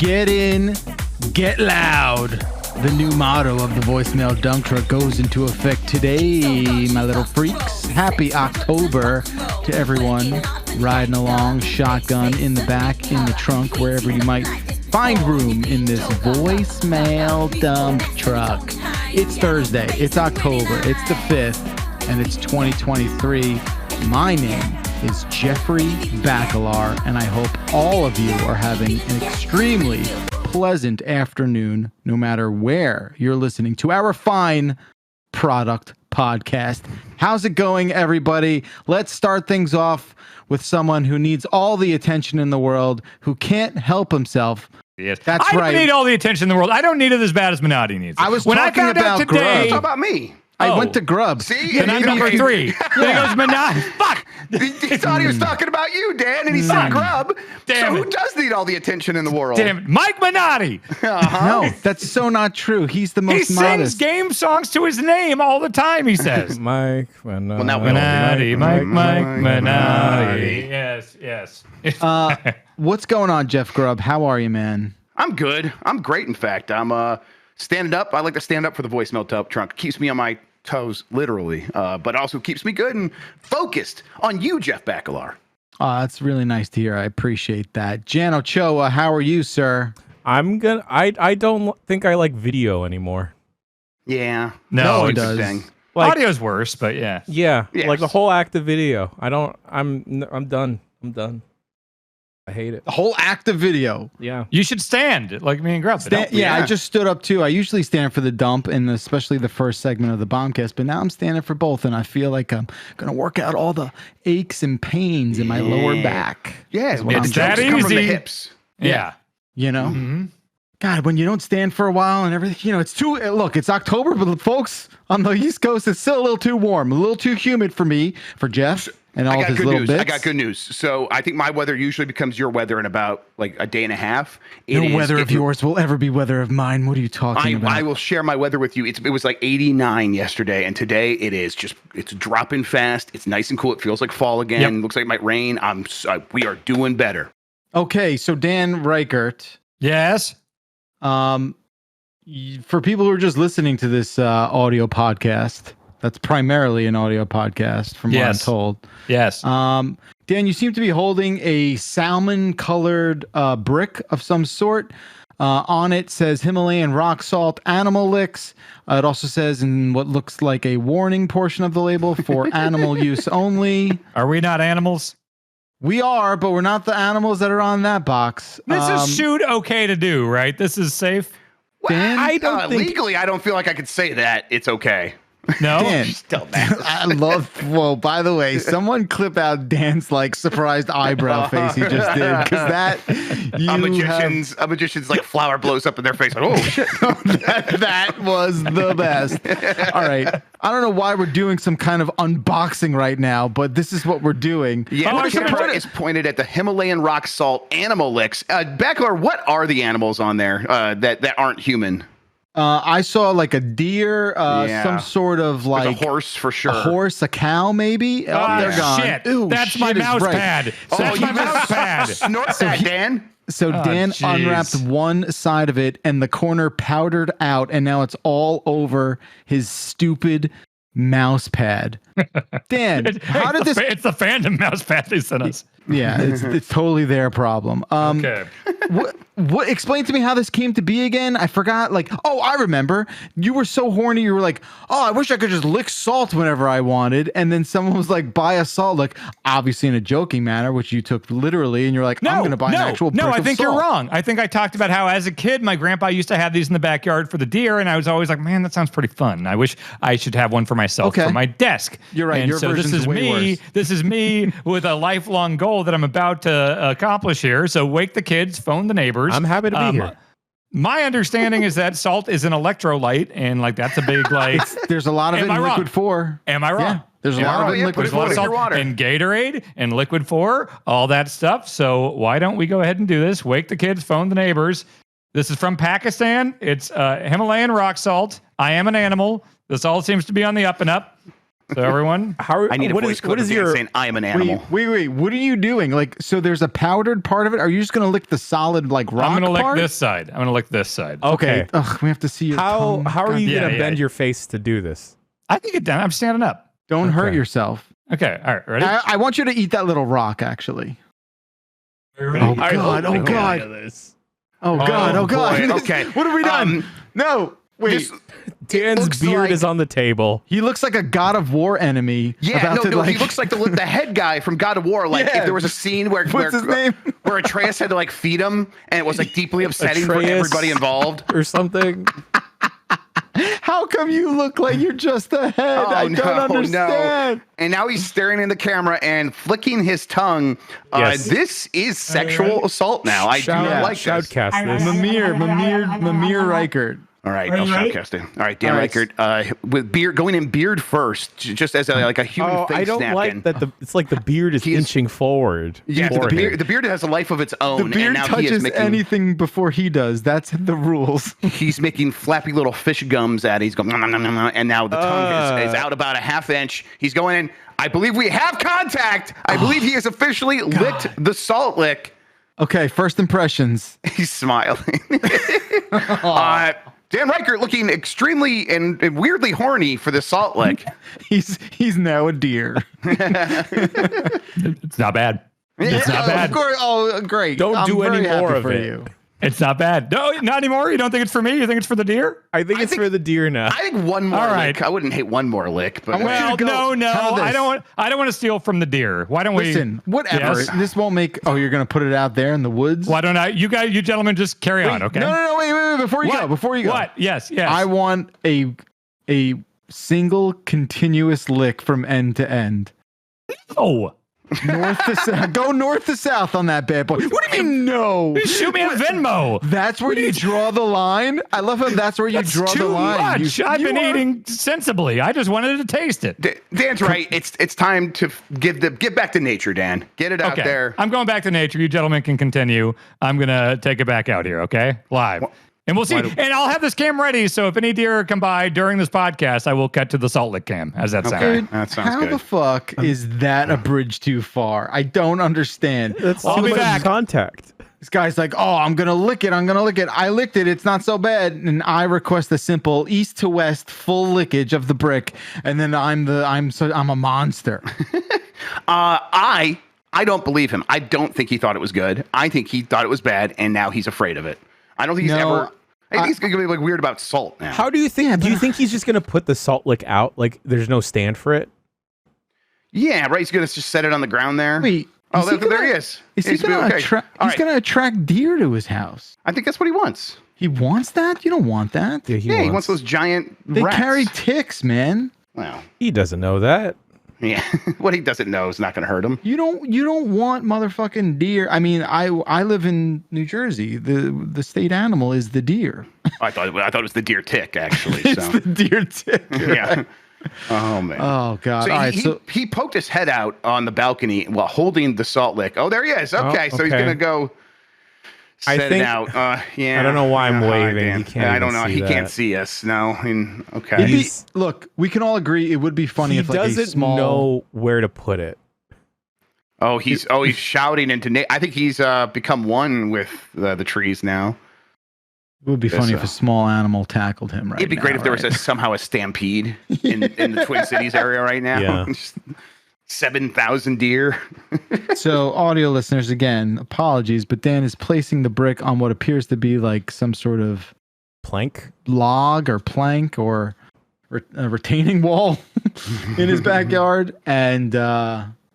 Get in, get loud. The new motto of the voicemail dump truck goes into effect today, my little freaks. Happy October to everyone riding along, shotgun in the back, in the trunk, wherever you might find room in this voicemail dump truck. It's Thursday, it's October, it's the 5th, and it's 2023. My name is Jeffrey Bacalar, and I hope all of you are having an extremely pleasant afternoon, no matter where you're listening to our fine product podcast. How's it going, everybody? Let's start things off with someone who needs all the attention in the world, who can't help himself. Yes. That's I right. don't need all the attention in the world. I don't need it as bad as Minotti needs it. I was when talking I found about out today, Talk about me. I went to Grub. See? then I'm number 3. Then he goes Minotti. Fuck! He thought he was talking about you, Dan, and he said Grub. Damn so it. who does need all the attention in the world? Damn it. Mike Minotti! No, that's so not true. He's the most He sings modest. game songs to his name all the time, he says. Mike Minotti. Well, now we all Minotti, Mike Minotti. Yes. What's going on, Jeff Grubb? How are you, man? I'm good. I'm great, in fact. I'm standing up. I like to stand up for the voicemail dump trunk. Keeps me on my toes, literally, but also keeps me good and focused on you, Jeff Bacalar. That's really nice to hear. I appreciate that. Jan Ochoa, how are you, sir? I don't think I like video anymore. Yeah. No, one it's a does. thing. Like, Audio's worse, but yeah. yeah, Yes. like the whole act of video. I'm done. I hate it. The whole act of video. Yeah. You should stand like me and Grubb. Yeah, I Yeah. just stood up too. I usually stand for the dump and especially the first segment of the bombcast, but now I'm standing for both, and I feel like I'm gonna work out all the aches and pains in my lower back. Yeah, is what it's I'm that jokes come from the easy. hips. Yeah. You know, Mhm. God, when you don't stand for a while and everything, you know, it's too. Look, it's October, but folks on the East Coast, it's still a little too warm, a little too humid for me, for Jeff, and all I of got his good little news. bits. I got good news. So I think my weather usually becomes your weather in about like a day and a half. No weather of yours will ever be weather of mine. What are you talking about? I will share my weather with you. It was like 89 yesterday, and today it's dropping fast. It's nice and cool. It feels like fall again. Yep. Looks like it might rain. We are doing better. Okay, so Dan Reichert. Yes. For people who are just listening to this audio podcast, that's primarily an audio podcast from what I'm Yes. told. Yes. Dan, you seem to be holding a salmon-colored brick of some sort. On it says Himalayan rock salt animal licks. It also says in what looks like a warning portion of the label for animal use only. Are we not animals? We are, but we're not the animals that are on that box. This is shoot okay to do, right? This is safe. Dan, Well, I don't think- legally, I don't feel like I could say that. It's okay. No. Dan, Still mad. I love. Well, by the way, someone clip out Dan's like surprised eyebrow face he just did, because that A magician's like flower blows up in their face. Like, oh shit! that was the best. All right, I don't know why we're doing some kind of unboxing right now, but this is what we're doing. Yeah, Oh, the I should've camera put it- is pointed at the Himalayan rock salt animal licks. Bacalar, what are the animals on there that aren't human? I saw like a deer, Yeah. some sort of There's like a horse for sure. a horse, a cow, maybe. Ah, they're gone. shit. Ooh, That's my shit is mouse right. pad. Oh, That's my you mouse just pad. snort that, Dan. So Oh, Dan jeez. unwrapped one side of it and the corner powdered out, and now it's all over his stupid mouse pad. Dan, how did this? It's the fandom mouse pad they sent us. Yeah, it's totally their problem. Okay. What? Explain to me how this came to be again. I forgot. Like, oh, I remember. You were so horny. You were like, oh, I wish I could just lick salt whenever I wanted. And then someone was like, buy a salt, like obviously in a joking manner, which you took literally. And you're like, I'm going to buy an actual brick No, I of think salt. you're wrong. I think I talked about how as a kid, my grandpa used to have these in the backyard for the deer. And I was always like, man, that sounds pretty fun. I wish I should have one for myself Okay. for my desk. You're right. And Your so this version's is way me. worse. This is me with a lifelong goal that I'm about to accomplish here. So wake the kids, phone the neighbors. I'm happy to be here. My understanding is that salt is an electrolyte, and like that's a big like. There's a lot of Am it I in wrong? Liquid 4. Am I wrong? Yeah, there's a Am I lot of wrong? it in Yeah, Liquid put it There's a lot of in salt your water. and Gatorade and Liquid 4, all that stuff. So why don't we go ahead and do this? Wake the kids, phone the neighbors. This is from Pakistan. It's Himalayan rock salt. I am an animal. This all seems to be on the up and up. So everyone, I need a voice clip of Dan saying, I am an animal. Wait. What are you doing? Like, so there's a powdered part of it. Are you just gonna lick the solid like rock I'm gonna part? lick this side. I'm gonna lick this side. Okay. Ugh, we have to see your tongue. How are you Yeah, gonna yeah. bend your face to do this? I can get down. I'm standing up. Don't hurt Okay. yourself. Okay. All right. Ready? I want you to eat that little rock, actually. Ready? Oh God! Oh God! Oh God! Oh God! boy. Okay. What have we done? No. Wait. This- Dan's looks beard like- is on the table. He looks like a God of War enemy. Yeah, about to, he looks like the head guy from God of War. Like Yeah. if there was a scene where What's his name? where Atreus had to like feed him, and it was like deeply upsetting for Atreus. everybody involved. Or something. How come you look like you're just the head? I don't understand. And now he's staring in the camera and flicking his tongue. Yes. This is sexual assault now. I do not like this. Shoutcast this. Mamir Reichert. All right, I'll shoutcast it. All right, Dan All right. Reichert, with beard, going in beard first, just as a human Oh, face I don't napkin. like that. It's like the beard is He is- inching forward. Yeah, for him. the beard has a life of its The own, and beard now he is touches making anything before he does. That's the rules. he's making flappy little fish gums at it. He's going, nom, nom, nom, nom, nom, and now the tongue is out about a half inch. He's going in. I believe we have contact. I believe he has officially licked the salt lick. Okay, first impressions. He's smiling. Dan Reichert looking extremely and weirdly horny for the salt lick. He's now a deer. It's not bad. It's not bad. Of course. Oh, great. Don't I'm do any very happy more of for it. you. It's not bad. No, not anymore. You don't think it's for me? You think it's for the deer? I think it's for the deer now. I think one more All right. lick. I wouldn't hate one more lick, but want you Well, to go- no. how this? I don't want to steal from the deer. Why don't Listen, we? whatever. Yes. This won't make. Oh, you're gonna put it out there in the woods. Why don't I? You gentlemen, just carry on, Wait, okay? No. Wait. Before you What? go. Before you go. What? Yes. I want a single continuous lick from end to end. Oh, North to south. Go north to south on that bad boy. What do you mean no? shoot me on Venmo. That's where you draw the line. I love how that's where you That's draw too the line. much. You- I've you been are- eating sensibly. I just wanted to taste it. Dan's right. It's time to get back to nature, Dan. Get it out Okay, there. I'm going back to nature. You gentlemen can continue. I'm gonna take it back out here, okay? Live. And we'll see. And I'll have this cam ready, so if any deer come by during this podcast, I will cut to the salt lick cam. How's that sound? Okay. Dude, That sounds how good. the fuck is that a bridge too far? I don't understand. That's I'll too be much back. contact. This guy's like, oh, I'm gonna lick it. I licked it. It's not so bad. And I request a simple east to west full lickage of the brick, and then I'm a monster. I don't believe him. I don't think he thought it was good. I think he thought it was bad, and now he's afraid of it. I don't think he's No, ever. I think he's gonna be like weird about salt now. How do you think? Do you think he's just gonna put the salt lick out? Like there's no stand for it? Yeah, right. He's gonna just set it on the ground there. Wait, Oh, there he is. Is he He's gonna okay. attract? All He's right. gonna attract deer to his house. I think that's what he wants. He wants that. You don't want that. Yeah, He wants those giant They rats. carry ticks, man. Well, He doesn't know that. yeah. What he doesn't know is not gonna hurt him. You don't want motherfucking deer. I mean, I live in New Jersey. The state animal is the deer. I thought it was the deer tick actually. It's So the deer tick. yeah. Oh man. Oh god. So All right. he poked his head out on the balcony while holding the salt lick. Oh, there he is. Okay, so he's okay. gonna go I set think- it out. Yeah. I don't know why I'm Hi, waving. Dan. He can't I don't even know. see He can't that. see us. No. Okay. It'd be, He's- look, we can all agree it would be funny He if like a doesn't small. know where to put it. Oh, he's shouting into. I think he's become one with the trees now. It would be Yes, funny if a small animal tackled him right It'd be great if there was somehow a stampede in the Twin Cities area right now. Yeah. Just 7,000 deer. So, audio listeners, again, apologies, but Dan is placing the brick on what appears to be like some sort of Plank? log or plank or a retaining wall in his backyard, and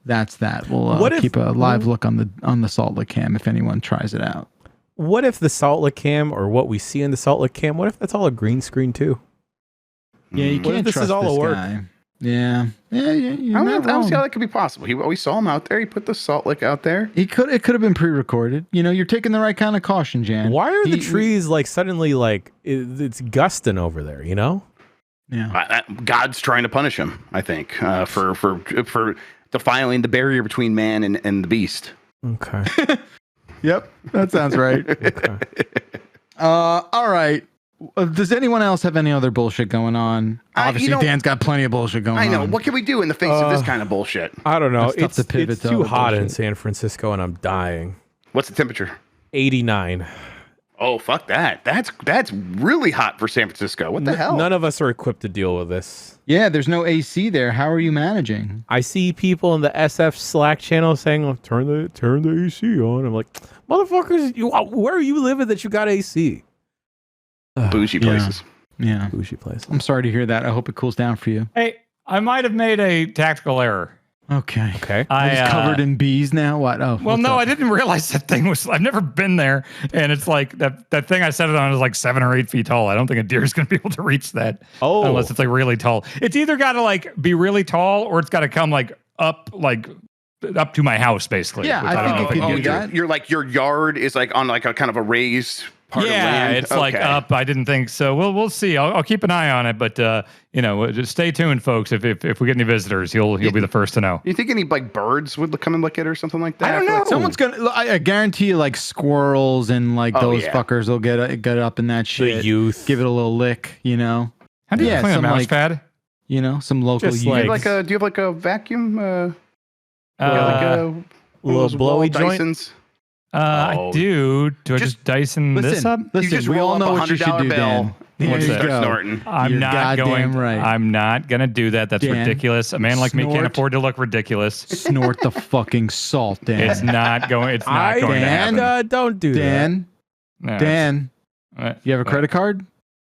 that's that. We'll What if- keep a live look on the salt lick cam if anyone tries it out. What if the salt lick cam or what we see in the salt lick cam, what if that's all a green screen too? Yeah, you What if can't this trust is all a this work? guy. Yeah. You're I not don't see how wrong. that could be possible. We saw him out there. He put the salt lick out there. It could have been pre-recorded. You know, you're taking the right kind of caution, Jan. Why are the He- trees like suddenly like it's gusting over there, you know? Yeah. God's trying to punish him, I think, for defiling the barrier between man and the beast. Okay. Yep. That sounds right. Okay. All right. Does anyone else have any other bullshit going on? Obviously, Dan's got plenty of bullshit going on. I know. What can we do in the face of this kind of bullshit? I don't know. It's tough to pivot It's to too other hot in bullshit. San Francisco, and I'm dying. What's the temperature? 89. Oh, fuck that. That's really hot for San Francisco. What the hell? None of us are equipped to deal with this. Yeah, there's no AC there. How are you managing? I see people in the SF Slack channel saying, oh, turn the AC on. I'm like, motherfuckers, where are you living that you got AC? Bougie places. Yeah. Bougie place. I'm sorry to hear that. I hope it cools down for you. Hey, I might have made a tactical error. Okay. I covered in bees now. What? Oh. Well, no, I didn't realize that thing was. I've never been there, and it's like that thing I set it on is like 7 or 8 feet tall. I don't think a deer is going to be able to reach that. Oh. Unless it's like really tall. It's either got to like be really tall, or it's got to come like up to my house, basically. Yeah, which I don't think know it if could can do that. You're like your yard is like on like a kind of a raised part of land. It's like up. I didn't think so. We'll see. I'll keep an eye on it, but just stay tuned, folks. If we get any visitors, he'll be the first to know. You think any like birds would come and look at it or something like that? I don't know. Someone's gonna. I guarantee you, like squirrels and like those fuckers will get up in that shit. The youth. Give it a little lick. How do you clean a some, mouse like, pad? Some local Just youth. like- do you have like a vacuum? little blowy joint? Dysons? I do. Do I just Dyson this up? You just we roll all up know a what you should $100 do, bill. Dan. And There you you start go. snorting. I'm not going. Right. I'm not going to do that. That's Dan, ridiculous. A man like me can't snort. afford to look ridiculous. Snort the fucking salt, Dan. It's not going. It's not going to Dan, happen. Don't do Dan, No, Dan, it's- you have a credit card?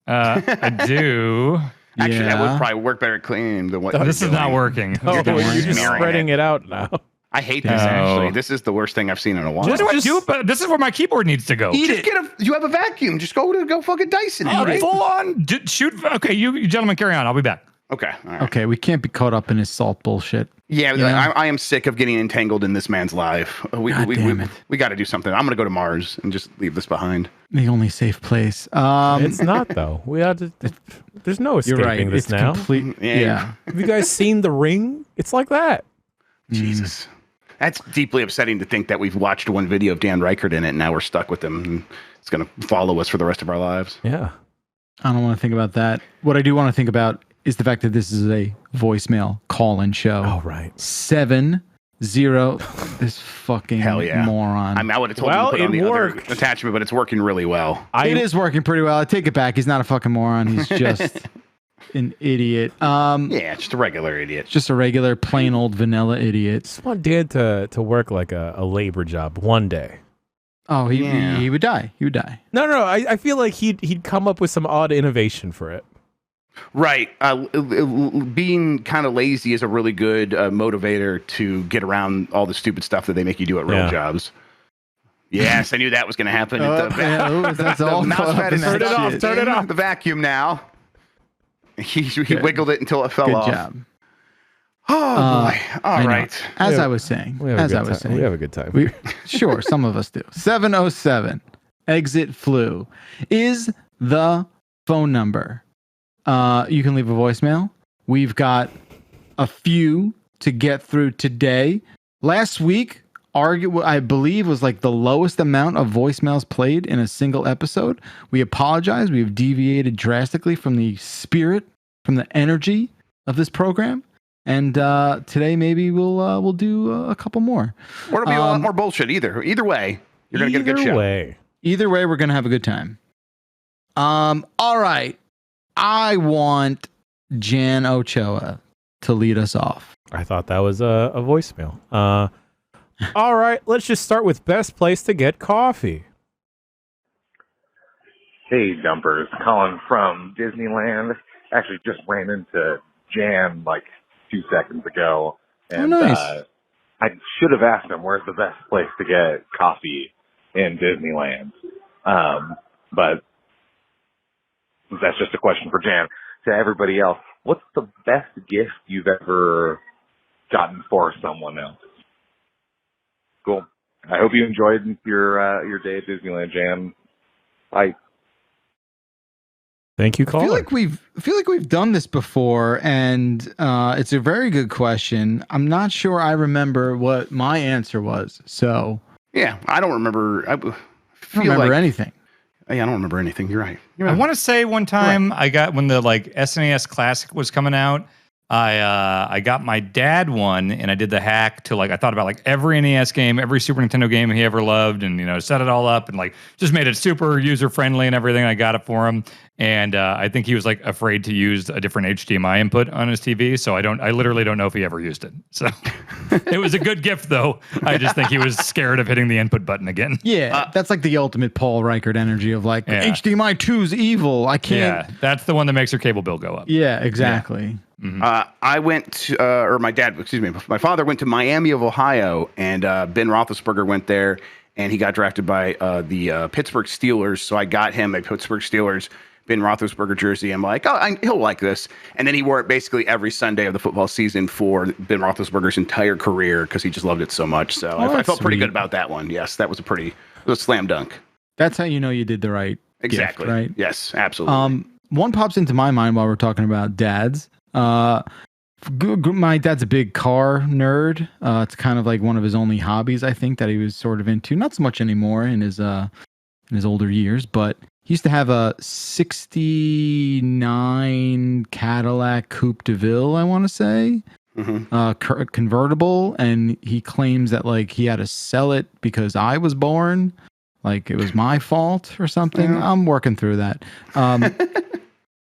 I do. Actually, that Yeah. would probably work better cleaning than what This you're is not doing. working. that. Oh, You're you're just just smearing spreading it out now. I hate this, No. actually. This is the worst thing I've seen in a while. What do I do? But this is where my keyboard needs to go. Just you have a vacuum. Just go fucking Dyson it, right? Full on shoot. Okay, you gentlemen carry on. I'll be back. Okay. All right. Okay, we can't be caught up in his salt bullshit. Yeah, Yeah. I am sick of getting entangled in this man's life. We damn it. got to do something. I'm going to go to Mars and just leave this behind. The only safe place. It's not, though. We had to. There's no You're escaping right. this It's now. complete. Yeah. Yeah. Have you guys seen The Ring? It's like that. Jesus. That's deeply upsetting to think that we've watched one video of Dan Reichert in it and now we're stuck with him. And it's going to follow us for the rest of our lives. Yeah. I don't want to think about that. What I do want to think about is the fact that this is a voicemail call-in show. Oh, right. 70. This fucking Hell yeah. moron. I mean, I would have told Well, him to put on it the other worked. attachment, but it's working really well. It is working pretty well. I take it back. He's not a fucking moron. He's just an idiot. Yeah, just a regular idiot. Just a regular, plain old vanilla idiot. Just want Dan to work like a labor job one day. Oh, Yeah. he would die. He would die. No. I feel like he'd come up with some odd innovation for it. Right. Being kind of lazy is a really good motivator to get around all the stupid stuff that they make you do at real Yeah. jobs. Yes, I knew that was going to happen. That's all. mouse caught up pad in is that Turn it off, shit. turn it in off. the vacuum now. He Good. wiggled it until it fell Good off. job. Oh boy! I All know. right. As Yeah. I was saying. We have As a I good was time. We saying. have a good time. We sure some of us do. 707 exit flu is the phone number. You can leave a voicemail. We've got a few to get through today. Last week, I believe, was like the lowest amount of voicemails played in a single episode. We apologize. We've deviated drastically from the spirit, from the energy of this program. And today maybe we'll do a couple more. Or it'll be a lot more bullshit. Either way, you're gonna get a good show. Either way, we're gonna have a good time. All right. I want Jan Ochoa to lead us off. I thought that was a voicemail. All right, let's just start with best place to get coffee. Hey, Dumpers. Calling from Disneyland. Actually, just ran into Jan like 2 seconds ago. And nice. I should have asked him where's the best place to get coffee in Disneyland. But that's just a question for Jan. To everybody else, what's the best gift you've ever gotten for someone else? Cool. I hope you enjoyed your day at Disneyland, Jan. Bye. Thank you, I caller. feel like we've done this before, and it's a very good question. I'm not sure I remember what my answer was, so Yeah, I don't remember. I I don't remember anything. Hey, I don't remember anything. You're right. I want to say one time I got when the like SNES Classic was coming out. I got my dad one, and I did the hack to like I thought about like every NES game, every Super Nintendo game he ever loved, and set it all up and like just made it super user friendly and everything. I got it for him, and I think he was like afraid to use a different HDMI input on his TV, so I literally don't know if he ever used it. So it was a good gift though. I just think he was scared of hitting the input button again. Yeah, that's like the ultimate Paul Reichert energy of like HDMI 2's evil. I can't. Yeah, that's the one that makes your cable bill go up. Yeah, exactly. Yeah. Mm-hmm. I went to, or my father went to Miami of Ohio, and Ben Roethlisberger went there, and he got drafted by the Pittsburgh Steelers. So I got him a Pittsburgh Steelers Ben Roethlisberger jersey. I'm like, he'll like this. And then he wore it basically every Sunday of the football season for Ben Roethlisberger's entire career because he just loved it so much. So I felt pretty good about that one. Yes, that was it was a slam dunk. That's how you know you did the right exactly gift, right? Yes, absolutely. One pops into my mind while we're talking about dads. My dad's a big car nerd. It's kind of like one of his only hobbies, I think, that he was sort of into. Not so much anymore in his older years, but he used to have a 69 Cadillac Coupe de Ville, I want to say, convertible, and he claims that like he had to sell it because I was born, like it was my fault or something. Yeah. I'm working through that,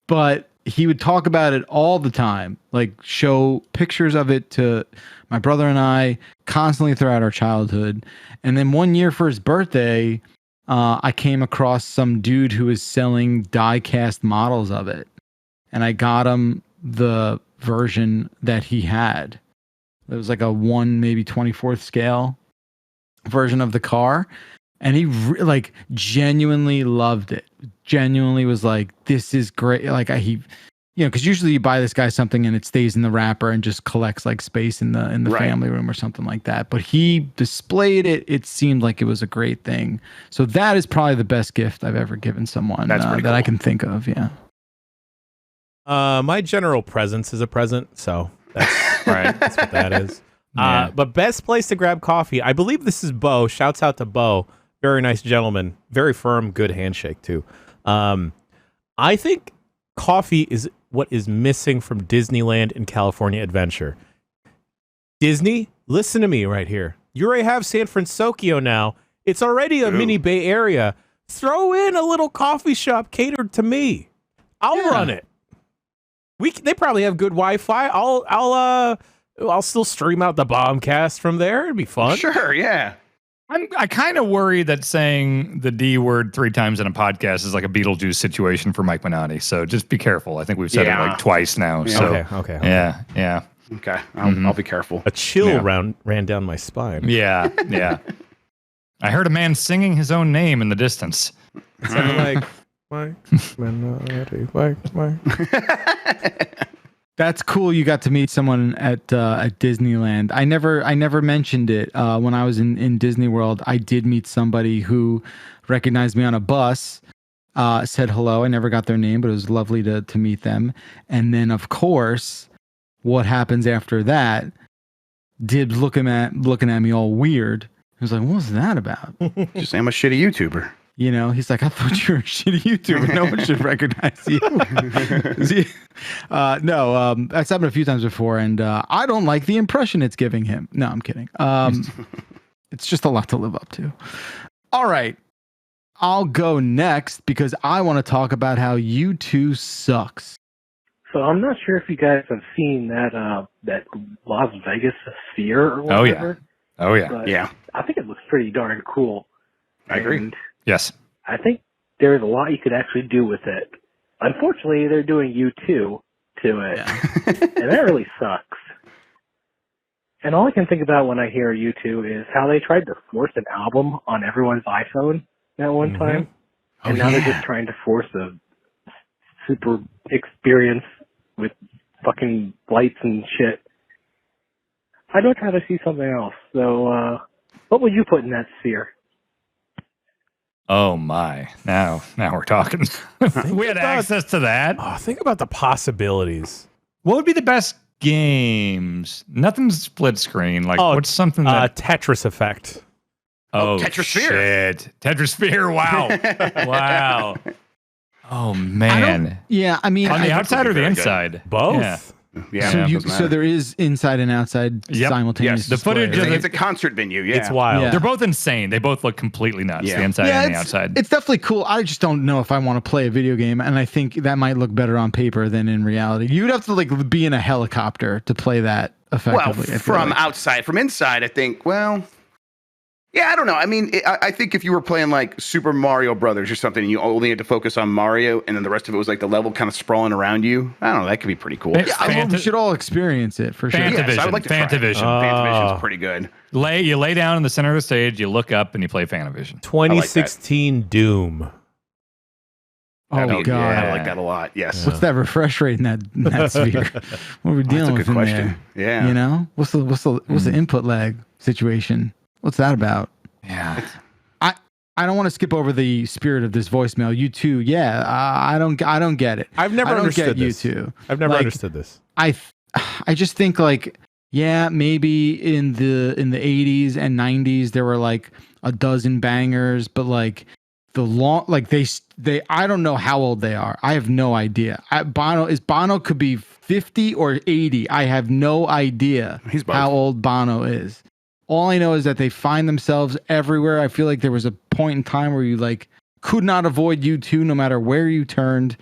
but he would talk about it all the time, like show pictures of it to my brother and I constantly throughout our childhood. And then one year for his birthday, I came across some dude who was selling die-cast models of it. And I got him the version that he had. It was like a 1, maybe 24th scale version of the car. And he genuinely loved it. Genuinely was like, this is great. Like because usually you buy this guy something and it stays in the wrapper and just collects like space in the right. family room or something like that. But he displayed it. It seemed like it was a great thing. So that is probably the best gift I've ever given someone that I can think of. Yeah. My general presence is a present. So that's right. That's what that is. Yeah. But best place to grab coffee. I believe this is Bo. Shouts out to Bo. Very nice gentleman. Very firm, good handshake too. I think coffee is what is missing from Disneyland and California Adventure. Disney, listen to me right here. You already have San Francisco now. It's already a mini Bay Area. Throw in a little coffee shop catered to me. I'll run it. They probably have good Wi-Fi. I'll still stream out the Bombcast from there. It'd be fun. Sure, yeah. I kind of worry that saying the D word 3 times in a podcast is like a Beetlejuice situation for Mike Minotti. So just be careful. I think we've said it like twice now. Yeah. So okay. Yeah. Okay, I'll be careful. A chill ran down my spine. Yeah. I heard a man singing his own name in the distance. It sounded like Mike Minotti. Mike. That's cool. You got to meet someone at Disneyland. I never mentioned it when I was in Disney World. I did meet somebody who recognized me on a bus, said hello. I never got their name, but it was lovely to meet them. And then, of course, what happens after that? Dibs looking at me all weird. He was like, "What was that about?" Just say I'm a shitty YouTuber. He's like, "I thought you were a shitty YouTuber. No one should recognize you." No, that's happened a few times before, and I don't like the impression it's giving him. No, I'm kidding. It's just a lot to live up to. All right, I'll go next because I want to talk about how U2 sucks. So I'm not sure if you guys have seen that Las Vegas sphere or whatever. Oh yeah. But yeah. I think it looks pretty darn cool. I agree. And yes. I think there's a lot you could actually do with it. Unfortunately, they're doing U2 to it, and that really sucks. And all I can think about when I hear U2 is how they tried to force an album on everyone's iPhone at one time, and now they're just trying to force a super experience with fucking lights and shit. I'd much rather see something else. So, what would you put in that sphere? Oh my! Now we're talking. We had access to that. Oh, think about the possibilities. What would be the best games? Nothing's split screen. Like what's something that Tetris Effect. Oh, Tetrasphere. shit. Tetrasphere. Wow. Wow. Oh, man. I mean, On the I outside would or be the very good. inside? Both. Yeah. Yeah. so doesn't matter. there is inside and outside Yep. simultaneous. Yes. The footage display, of right? It's a concert venue. Yeah. It's wild. Yeah. They're both insane. They both look completely nuts, Yeah. the inside and the outside. It's definitely cool. I just don't know if I want to play a video game, and I think that might look better on paper than in reality. You'd have to like be in a helicopter to play that Well, effectively. I feel from like. outside, from inside, I think. Well, yeah, I don't know. I mean, I think if you were playing like Super Mario Brothers or something, and you only had to focus on Mario, and then the rest of it was like the level kind of sprawling around you. I don't know. That could be pretty cool. Yeah, we should all experience it for sure. Fantavision. I would like to try it. Fantavision. Fantavision's pretty good. You lay down in the center of the stage, you look up, and you play Fantavision. 2016 Doom. Oh God, god, I like that a lot. Yes. what's that refresh rate in that sphere? What are we That's dealing a with good in question. there? Yeah. You know, what's the input lag situation? What's that about? Yeah. I don't want to skip over the spirit of this voicemail. You too, yeah. I don't get it. I've never I don't understood get this. you two. I've never Like, understood this. I just think like, yeah, maybe in the 80s and 90s there were like a dozen bangers, but like they I don't know how old they are. I have no idea. Bono could be 50 or 80. I have no idea He's both. how old Bono is. All I know is that they find themselves everywhere. I feel like there was a point in time where you like could not avoid U2 no matter where you turned.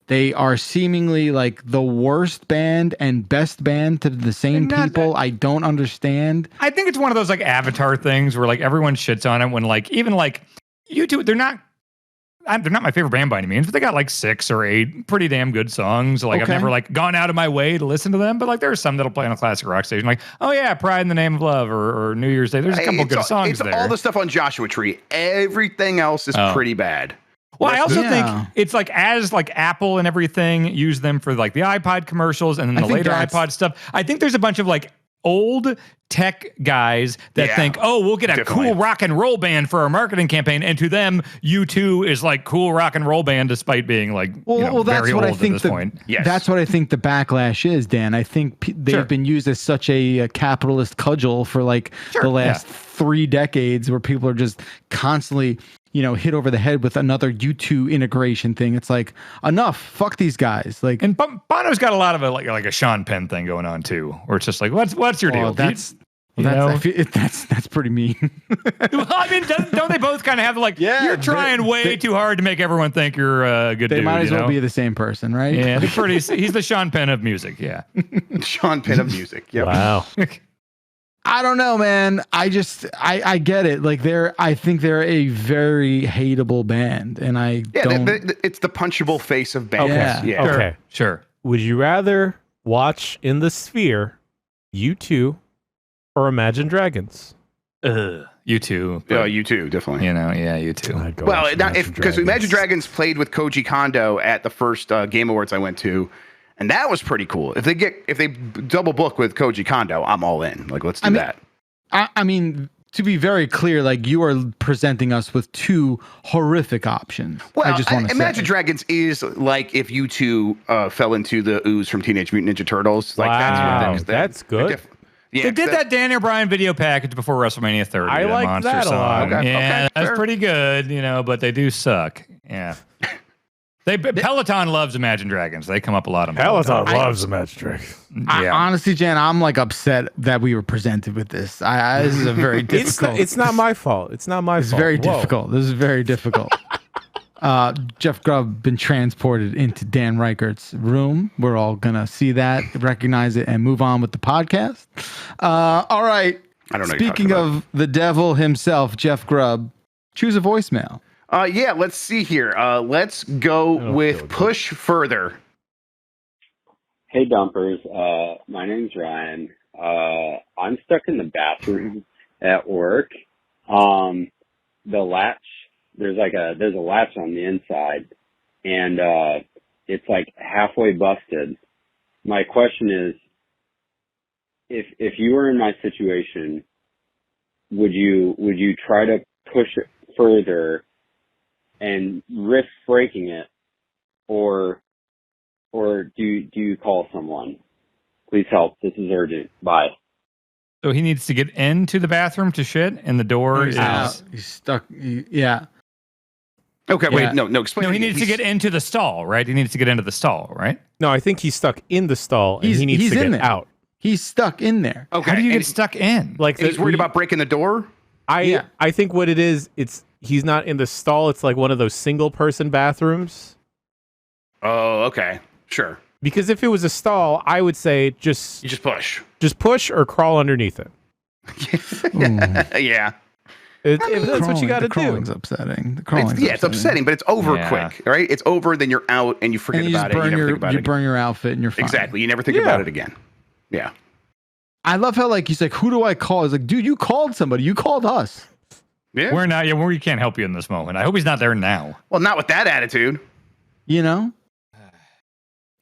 They are seemingly like the worst band and best band to the same people. I don't understand. I think it's one of those like Avatar things where like everyone shits on it when like even like U2, they're not my favorite band by any means, but they got like 6 or 8 pretty damn good songs. Like Okay. I've never like gone out of my way to listen to them, but like there are some that'll play on a classic rock station, like oh yeah, Pride in the Name of Love or New Year's Day. There's a couple good songs it's there. all the stuff on Joshua Tree. Everything else is pretty bad. Well, I also Yeah. think it's like as like Apple and everything use them for like the iPod commercials and then the think later that's- iPod stuff. I think there's a bunch of like old tech guys that Yeah, think, oh, we'll get a definitely. cool rock and roll band for our marketing campaign, and to them, U2 is like cool rock and roll band, despite being like Well, that's very what old I think. at this point. Yes. That's what I think the backlash is, Dan. I think they've Sure. been used as such a capitalist cudgel for like the last 3 decades, where people are just constantly, hit over the head with another U2 integration thing. It's like enough. Fuck these guys. Like, And Bono's got a lot of like a Sean Penn thing going on too, where it's just like, what's your deal? That's pretty mean. Well, I mean, don't they both kind of have like, you're trying way too hard to make everyone think you're a good They dude. might as well know? be the same person, right? Yeah, he's the Sean Penn of music. Yeah. Sean Penn of music. Yep. Wow. I don't know, man. I get it. Like I think they're a very hateable band, and I don't. It's the punchable face of bands. Okay. Yeah. Okay. Sure. Would you rather watch in the Sphere U2 or Imagine Dragons? You too. Oh, you too, definitely. You too. I'd go Well, watch because Imagine Dragons played with Koji Kondo at the first Game Awards I went to, and that was pretty cool. If they double book with Koji Kondo, I'm all in. Like, let's do that. I mean, to be very clear, like you are presenting us with 2 horrific options. Well, I just want to Imagine say. Dragons is like if you two fell into the ooze from Teenage Mutant Ninja Turtles. Like Wow, that's that's good. Yeah, They did that Daniel Bryan video package before WrestleMania 30. I that like monster that a lot. song. Okay, Yeah, that's fair. pretty good, but they do suck. Yeah. Peloton loves Imagine Dragons. They come up a lot on Peloton loves Imagine Dragons. Honestly, Jan, I'm like upset that we were presented with this. This is a very difficult. It's not my fault. It's not my It's fault. very Whoa. difficult. This is very difficult. Jeff Grubb been transported into Dan Reichert's room. We're all gonna see that, recognize it, and move on with the podcast. All right. I don't know. Speaking of the devil himself, Jeff Grubb, choose a voicemail. Yeah, let's see here. Let's go with Push Further. Hey, Dumpers. My name's Ryan. I'm stuck in the bathroom at work. The latch, there's a latch on the inside, and it's like halfway busted. My question is, if you were in my situation, would you try to push it further and risk breaking it, or do you call someone? Please help. This is urgent. Bye. So he needs to get into the bathroom to shit, and the door is out. He's stuck. Yeah. Okay, wait, no, explain. No, he needs to get into the stall, right? He needs to get into the stall, right? No, I think he's stuck in the stall, and he needs to get out. He's stuck in there. Okay, how do you get stuck in? Like he's worried about breaking the door. I think what it is, he's not in the stall. It's like one of those single person bathrooms. Oh, okay, sure. Because if it was a stall, I would say you just push or crawl underneath it. Yeah. If that's what you got to do. Crawling's upsetting. It's upsetting, but it's over quick, right? It's over, then you're out, and you forget about it. You never think about it. You burn your outfit, and you're fine. Exactly. You never think about it again. Yeah. I love how he's like, who do I call? He's like, dude, you called somebody. You called us. Yeah. We're not. Yeah, we can't help you in this moment. I hope he's not there now. Well, not with that attitude. You know.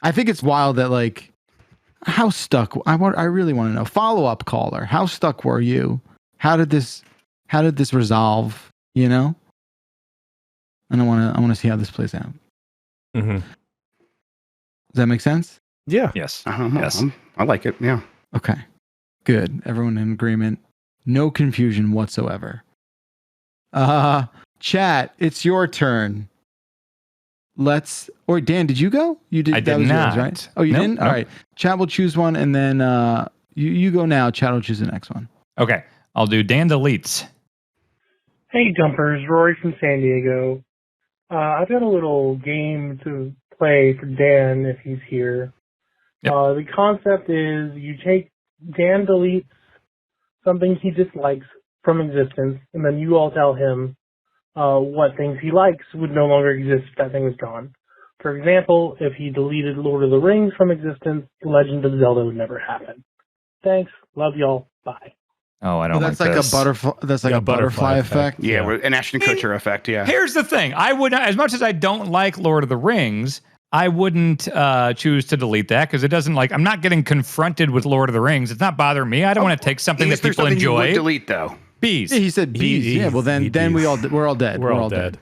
I think it's wild that how stuck. I really want to know. Follow up caller. How stuck were you? How did this resolve? You know. And I want to see how this plays out. Mm-hmm. Does that make sense? Yeah. Yes. Yes. I like it. Yeah. Okay. Good. Everyone in agreement. No confusion whatsoever. Chat, it's your turn. Dan, did you go? You did. I did was not. Yours, right? Oh, you didn't? All right. Chat will choose one, and then you go now. Chat will choose the next one. Okay. I'll do Dan deletes. Hey, Dumpers. Rory from San Diego. I've got a little game to play for Dan if he's here. Yep. The concept is you take Dan deletes something he dislikes from existence, and then you all tell him what things he likes would no longer exist if that thing was gone. For example, if he deleted Lord of the Rings from existence, Legend of Zelda would never happen. Thanks. Love y'all. Bye. Oh, I don't that's like this. A butterfly. That's like a butterfly effect. Yeah, an Ashton Kutcher effect. Yeah. Here's the thing: I would not, as much as I don't like Lord of the Rings, I wouldn't choose to delete that because it doesn't I'm not getting confronted with Lord of the Rings. It's not bothering me. I don't want to take something that people enjoy. You would delete though. Bees. Yeah, he said bees. Well, then we're all dead. We're all dead.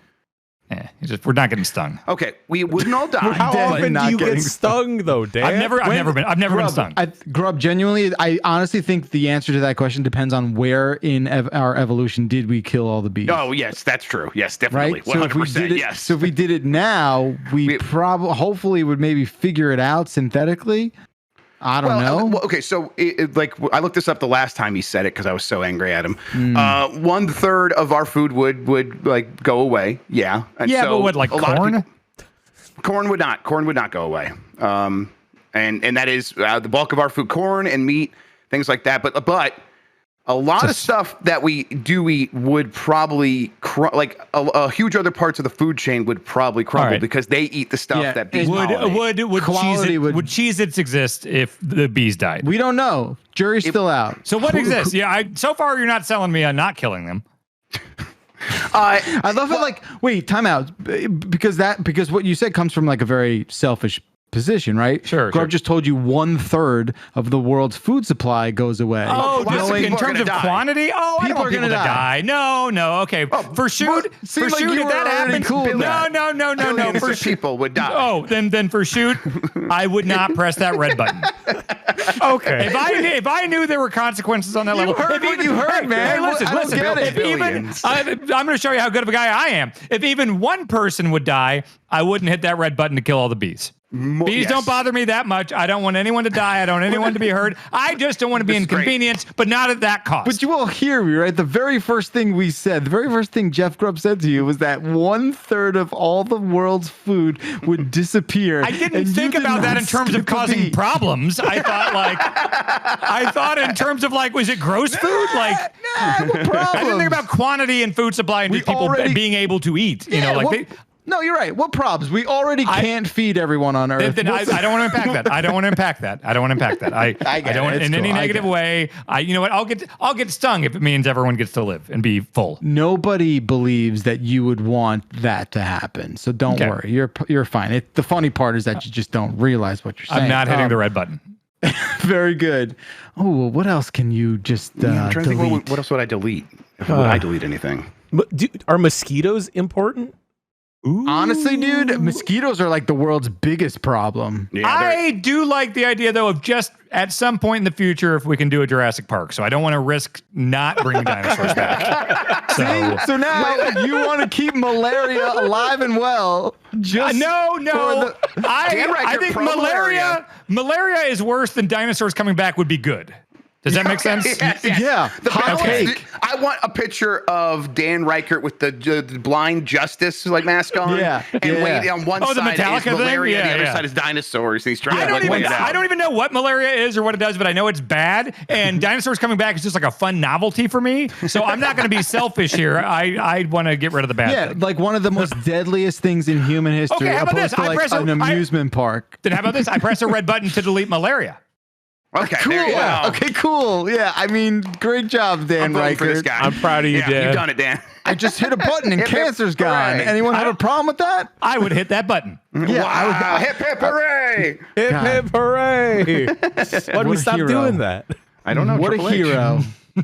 Yeah, we're not getting stung. Okay, we wouldn't all die. How often do you get stung though, Dan? I've never been stung. Grub, genuinely, I honestly think the answer to that question depends on where in our evolution did we kill all the bees. Oh, yes, that's true. Yes, definitely. Right? 100%. Yes. So if we did it now, we hopefully would maybe figure it out synthetically. I don't know. Okay, so I looked this up the last time he said it because I was so angry at him. 1/3 of our food would go away. Yeah. And yeah, so but what, corn? Corn would not. Corn would not go away. And that is the bulk of our food: corn and meat, things like that. But a lot of stuff that we do eat would probably a huge other parts of the food chain would probably crumble because they eat the stuff that bees pollinate. Would Cheez-Its exist if the bees died? We don't know. Jury's still out. So what exists? Yeah, so far you're not selling me on not killing them. I love it. Wait, time out. Because what you said comes from a very selfish position, right? Sure. Grub just told you 1/3 of the world's food supply goes away. Oh, in terms of quantity? Oh, I don't want people to die. No. Okay. For shoot, if that happens, no. For people would die. Oh, then for shoot, I would not press that red button. Okay. If I knew there were consequences on that level, you heard, man. Hey, listen. I'm going to show you how good of a guy I am. If even one person would die, I wouldn't hit that red button to kill all the bees. Bees don't bother me that much. I don't want anyone to die. I don't want anyone to be hurt. I just don't want to be inconvenienced, but not at that cost. But you all hear me, right? The very first thing we said, the very first thing Jeff Grubb said to you was that 1/3 of all the world's food would disappear. I didn't think about that in terms of causing problems. I thought in terms of was it gross food? What problem? I didn't think about quantity and food supply and just people being able to eat. No, you're right. What problems? We already can't feed everyone on Earth. Then I don't want to impact that. I don't want to impact that. I don't in any negative way. You know what? I'll get stung if it means everyone gets to live and be full. Nobody believes that you would want that to happen. So don't worry. You're fine. The funny part is that you just don't realize what you're saying. I'm not hitting the red button. Very good. Oh, well, what else can you just I'm trying delete? to think what else would I delete? Would I delete anything? Are mosquitoes important? Ooh. Honestly, dude, mosquitoes are like the world's biggest problem. Yeah, I do like the idea, though, of just at some point in the future, if we can do a Jurassic Park. So I don't want to risk not bringing dinosaurs back. So now you want to keep malaria alive and well. Just No. I think pro-malaria. malaria is worse than dinosaurs coming back would be good. Does that make sense? Yeah. The Hot take. I want a picture of Dan Reichert with the blind justice mask on. And wait, on one the side Metallica is malaria, thing? the other Yeah. side is dinosaurs. And he's trying I to wait it out. I don't even know what malaria is or what it does, but I know it's bad. And dinosaurs coming back is just like a fun novelty for me. So I'm not going to be selfish here. I want to get rid of the bad thing. Like one of the most deadliest things in human history. Okay, how about opposed this? to like an amusement park. Then how about this? I press a red button to delete malaria. Okay, Cool. there you go. Okay, cool. Yeah, I mean, great job, Dan I'm voting for this Reichert. guy. I'm proud of you, Yeah, Dan. you've done it, Dan. I just hit a button and Hip, hip, cancer's gone. hooray. Anyone have a problem with that? I would hit that button. Yeah, Wow, hip, hip, hooray. Hip, God. hip, hooray. Why did we What a stop hero. doing that? I don't know. What a Triple H. hero. See?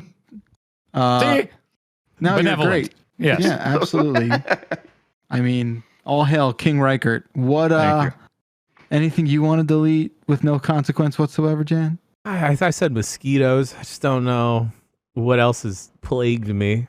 No, you're Benevolent. great. Yes. Yeah, absolutely. I mean, all hail King Reichert. What, Thank anything you want to delete with no consequence whatsoever, Jan? I said mosquitoes. I just don't know what else has plagued me.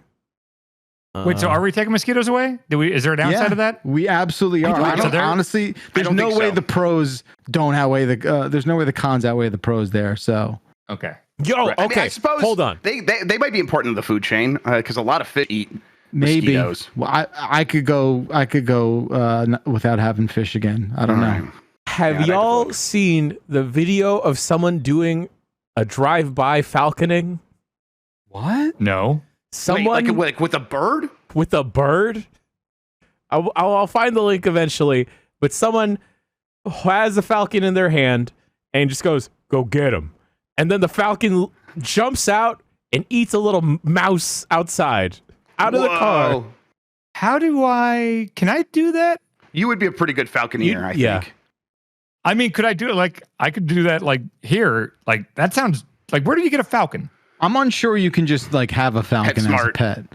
Wait, so are we taking mosquitoes away? Is there a downside of that? We absolutely are. I So don't, there- honestly, there's don't no think way so. the pros don't outweigh the. There's no way the cons outweigh the pros there. So Okay. Yo, I mean, okay, I suppose hold on. They might be important in the food chain because a lot of fish eat maybe mosquitoes. well, I could go without having fish again. I don't know. Right. Have Yeah, y'all that's seen the video of someone doing a drive-by falconing? What? No. Someone Like with a bird? with a bird? I'll find the link eventually. But someone has a falcon in their hand and just goes, "Go get him!" And then the falcon jumps out and eats a little mouse outside, out of the car. Whoa. Can I do that? You would be a pretty good falconer, I yeah. think. I mean, could I do it I could do that here? That sounds where do you get a falcon? I'm unsure you can just have a falcon as a smart. pet.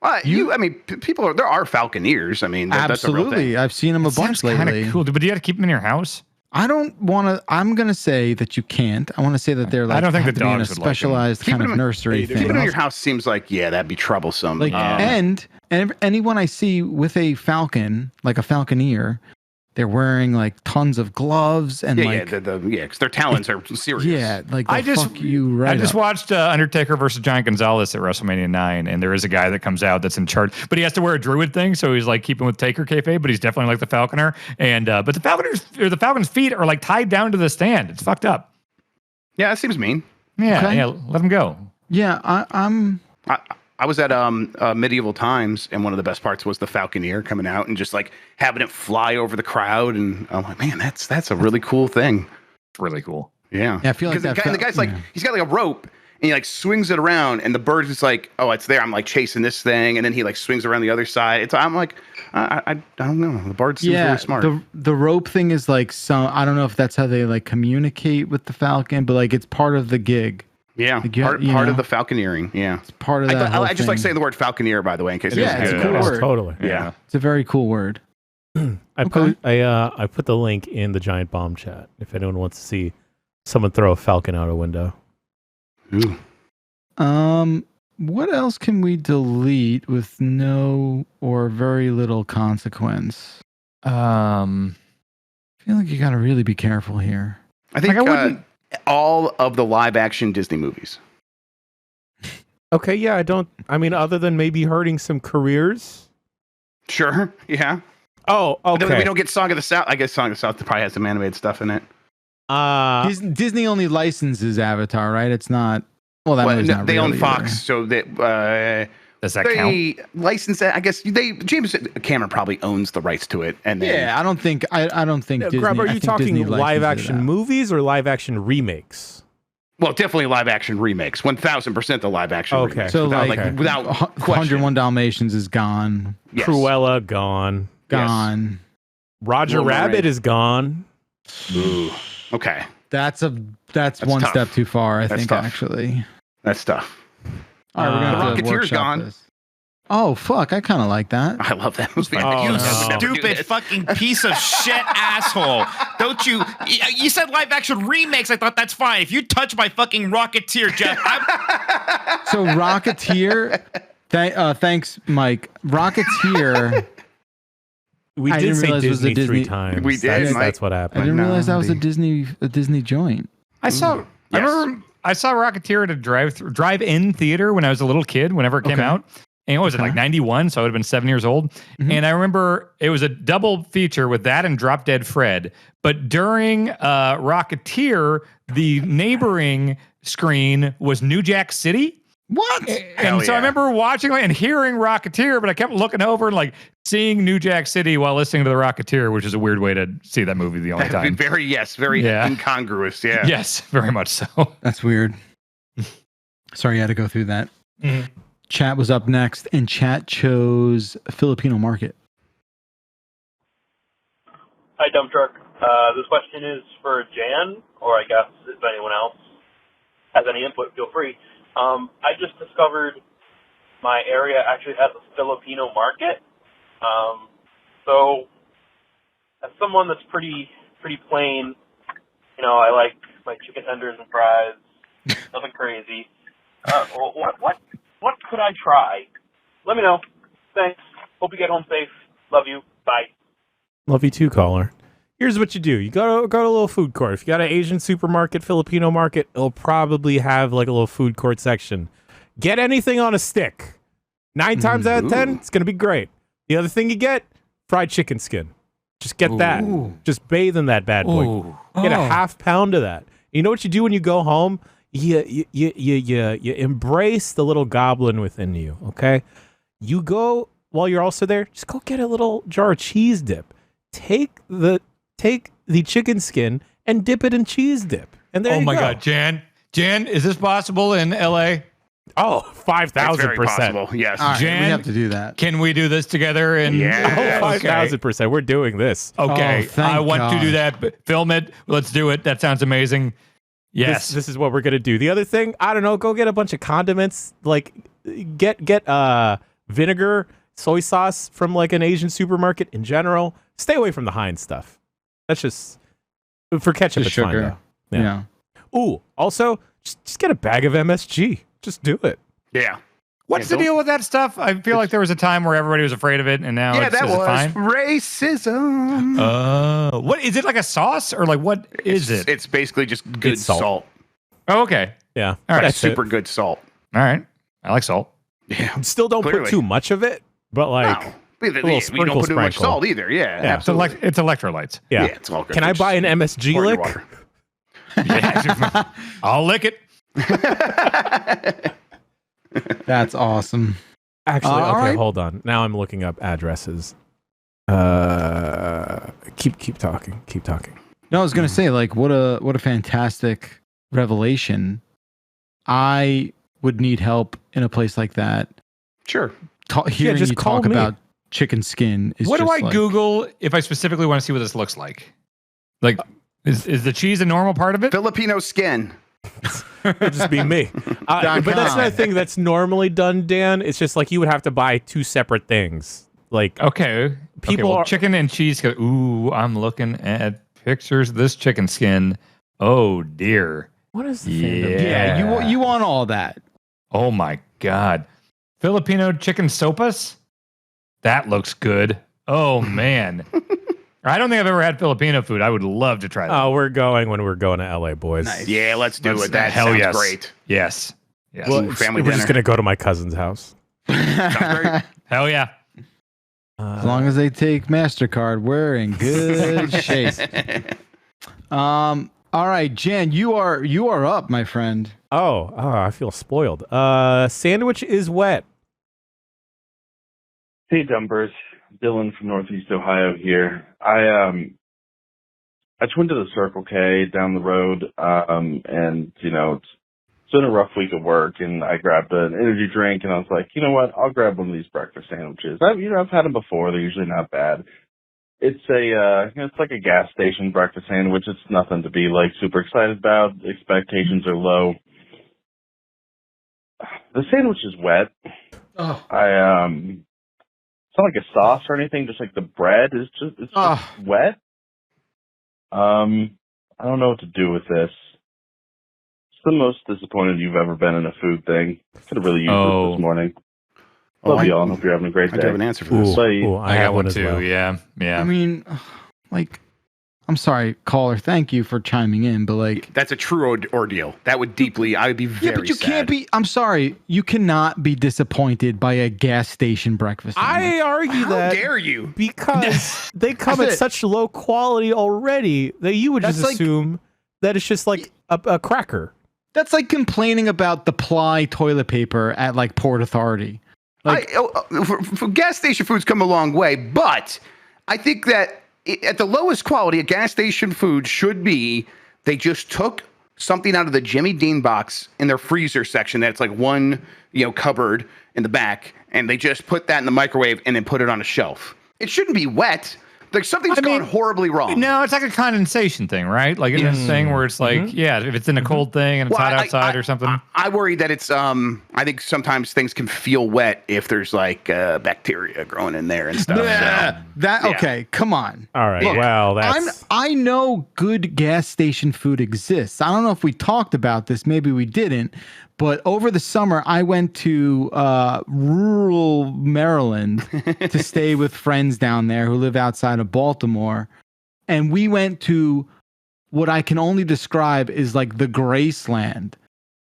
I mean, there are falconeers. I mean, that's a real Absolutely, thing. I've seen them a bunch Sounds lately. kinda cool, but do you have to keep them in your house? I don't want to. I'm gonna say that you can't. I want to say that they're I don't think have the to be in a dogs would like 'em. specialized kind of nursery Keeping thing. them in your house seems like, that'd be troublesome. And anyone I see with a falcon, like a falconeer, they're wearing tons of gloves and because their talons are serious. yeah, I they'll just- fuck you right I just up. watched Undertaker versus Giant Gonzalez at WrestleMania 9, and there is a guy that comes out that's in charge, but he has to wear a druid thing, so he's keeping with Taker kayfabe, but he's definitely like the Falconer. And but the Falcon's feet are tied down to the stand. It's fucked up. Yeah, that seems mean. Yeah, Okay. yeah, let him go. Yeah, I'm. I was at Medieval Times, and one of the best parts was the falconer coming out and just having it fly over the crowd. And I'm like, man, that's a really cool thing. It's really cool. Yeah. Yeah, I feel like Because that the guy's yeah. he's got a rope and he swings it around, and the bird's just oh, it's there. I'm chasing this thing, and then he swings around the other side. I'm like, I don't know. The bird seems really smart. The rope thing is some. I don't know if that's how they communicate with the falcon, but it's part of the gig. Yeah, part of the falconeering. Yeah, It's part of that. whole I just like thing. saying the word falconer, by the way, in case Yeah, it's a cool word. Totally. Yeah. It's a very cool word. I put the link in the Giant Bomb chat if anyone wants to see someone throw a falcon out a window. Ooh. What else can we delete with no or very little consequence? I feel like you got to really be careful here. I think I wouldn't- all of the live action Disney movies. Okay, yeah, I mean, other than maybe hurting some careers. Sure. Yeah. Oh, But then okay. we don't get Song of the South. I guess Song of the South probably has some animated stuff in it. Disney only licenses Avatar, right? It's not. Well, that movie's not they own really Fox, either. so that Does that count? they license it. I guess James Cameron probably owns the rights to it. And then, Yeah, I don't think. I don't think. Disney, Grab, are I you think Disney talking live licenses action it out. movies or live action remakes? well, definitely live action remakes. 1,000% the live action. Okay. remakes, So without question. 101 Dalmatians is gone. Yes. Cruella gone. Gone. Roger Little Rabbit Mermaid. is gone. Ooh. Okay, That's one tough. step too far. I That's think tough. actually. that's tough. All right, we're gonna The have to Rocketeer's workshop gone. this. Oh, fuck. I kind of like that. I love that movie. Oh, You no. stupid fucking piece of shit asshole. Don't you? You said live action remakes. I thought that's fine. If you touch my fucking Rocketeer, Jeff, So Rocketeer, thanks, Mike. Rocketeer. We I did didn't say realize it was a Disney 3 Disney- times. We did, That's, Mike. that's what I happened. didn't realize that was a Naughty. Disney joint. I saw. Yes. I remember I saw Rocketeer at a drive-in theater when I was a little kid. Whenever it came Okay. out, and what was it like 91? So I would have been 7 years old. And I remember it was a double feature with that and Drop Dead Fred. But during Rocketeer, the neighboring screen was New Jack City. What? And so I remember watching and hearing Rocketeer, but I kept looking over and like seeing New Jack City while listening to the Rocketeer, which is a weird way to see that movie the only time. Very Yeah. incongruous. Yeah. Yes, very much so. That's weird. Sorry, I had to go through that. Chat was up next, and chat chose Filipino Market. Hi, Dump Truck. This question is for Jan, or I guess if anyone else has any input, feel free. I just discovered my area actually has a Filipino market. So, as someone that's pretty plain, I like my chicken tenders and fries, nothing crazy. What could I try? Let me know. Thanks. Hope you get home safe. Love you. Bye. Love you too, caller. Here's what you do. You go to a little food court. If you got an Asian supermarket, Filipino market, it'll probably have like a little food court section. Get anything on a stick. 9 times out of 10, it's going to be great. The other thing you get, fried chicken skin. Just get that. Just bathe in that bad boy. Get a half pound of that. You know what you do when you go home? You embrace the little goblin within you, okay? You go, while you're also there, just go get a little jar of cheese dip. Take the chicken skin and dip it in cheese dip. And there you go. God, Jan, is this possible in LA? Oh, That's very 5,000%. possible. Yes. All right, Jan, we have to do that. Can we do this together? And Yeah. Oh, 5,000%. We're doing this. Okay, Oh, thank I want to God. do that. But film it. Let's do it. That sounds amazing. Yes. This is what we're going to do. The other thing, I don't know, go get a bunch of condiments. Like, get vinegar, soy sauce from like an Asian supermarket in general. Stay away from the Heinz stuff. That's just, for ketchup, Just it's fine, sugar. though. Yeah. Ooh, also, just get a bag of MSG. Just do it. Yeah. What's Yeah, the deal with that stuff? I feel like there was a time where everybody was afraid of it, and now it's that is it was fine? racism. What is it, like a sauce or like what is it? It's basically just good It's salt. salt. Oh, okay. Yeah. All right, That's Super it. good salt. All right. I like salt. Yeah. Still don't Clearly. put too much of it, but like, No. little We don't put sprinkle, too much sprinkle. salt either. Yeah. Yeah. Absolutely. It's electrolytes. yeah. Yeah, it's all good. Can I buy an MSG Pour your lick? water. Yeah. I'll lick it. That's awesome. Actually, All okay, right. hold on. Now I'm looking up addresses. Keep talking. Keep talking. No, I was gonna say, like, what a fantastic revelation. I would need help in a place like that. Sure. Hearing just you call talk me. about chicken skin is What do just I like, Google if I specifically want to see what this looks like? Like, is the cheese a normal part of it? Filipino skin. It'd just be me. But that's not a thing that's normally done, Dan. It's just like you would have to buy 2 separate things. Like, Okay. People well, are- chicken and cheese. Ooh, I'm looking at pictures of this chicken skin. Oh dear. what is the Yeah. fandom? Yeah, you want all that. Oh my God. Filipino chicken sopas? That looks good. Oh man. I don't think I've ever had Filipino food. I would love to try that. Oh, we're going when we're going to LA, boys. Nice. Yeah, let's do Let's- it. That hell sounds yes. great. Yes. Yes. Well, family We're just dinner. gonna go to my cousin's house. Sounds great. Hell yeah. As long as they take MasterCard, we're in good shape. All right, Jan, you are up, my friend. Oh, I feel spoiled. Sandwich is wet. Hey, Dumpers. Dylan from Northeast Ohio here. I just went to the Circle K down the road, and, it's been a rough week of work, and I grabbed an energy drink, and I was like, you know what? I'll grab one of these breakfast sandwiches. I've had them before. They're usually not bad. It's it's like a gas station breakfast sandwich. It's nothing to be, like, super excited about. Expectations are low. The sandwich is wet. it's not like a sauce or anything. Just like the bread is just wet. I don't know what to do with this. It's the most disappointed you've ever been in a food thing. Could have really used it this morning. Love y'all. Hope you're having a great day. I do have an answer for this. I got one too. Well. Yeah. I mean, like, I'm sorry, caller. Thank you for chiming in, but like, that's a true ordeal. That would deeply. I would be very. Yeah, but you sad. can't be. I'm sorry. You cannot be disappointed by a gas station breakfast. I argue that. How dare you? Because they come at such low quality already that you would just assume that it's just like a cracker. That's like complaining about the Ply toilet paper at like Port Authority. Like, for gas station foods come a long way, but I think that at the lowest quality, a gas station food should be they just took something out of the Jimmy Dean box in their freezer section that's like one cupboard in the back, and they just put that in the microwave and then put it on a shelf. It shouldn't be wet. Like something's gone horribly wrong. No, it's like a condensation thing, right? Like it's this thing where it's like, if it's in a cold thing and it's hot outside or something. I worry that it's, I think sometimes things can feel wet if there's like bacteria growing in there and stuff. Okay, come on. All right. Look, well, that's. I know good gas station food exists. I don't know if we talked about this. Maybe we didn't. But over the summer, I went to rural Maryland to stay with friends down there who live outside of Baltimore. And we went to what I can only describe is like the Graceland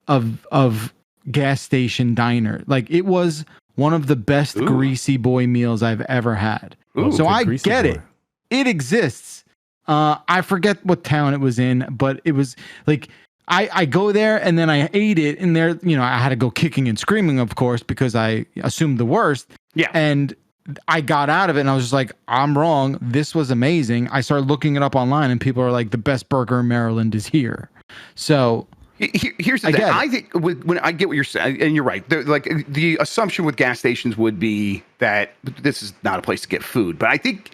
of gas station diner. Like it was one of the best greasy boy meals I've ever had. So I get it. It exists. I forget what town it was in, but it was like... I go there and then I ate it and there, I had to go kicking and screaming, of course, because I assumed the worst. Yeah. And I got out of it and I was just like, I'm wrong. This was amazing. I started looking it up online and people are like, the best burger in Maryland is here. So here's the thing. I think when I get what you're saying, and you're right. The assumption with gas stations would be that this is not a place to get food. But I think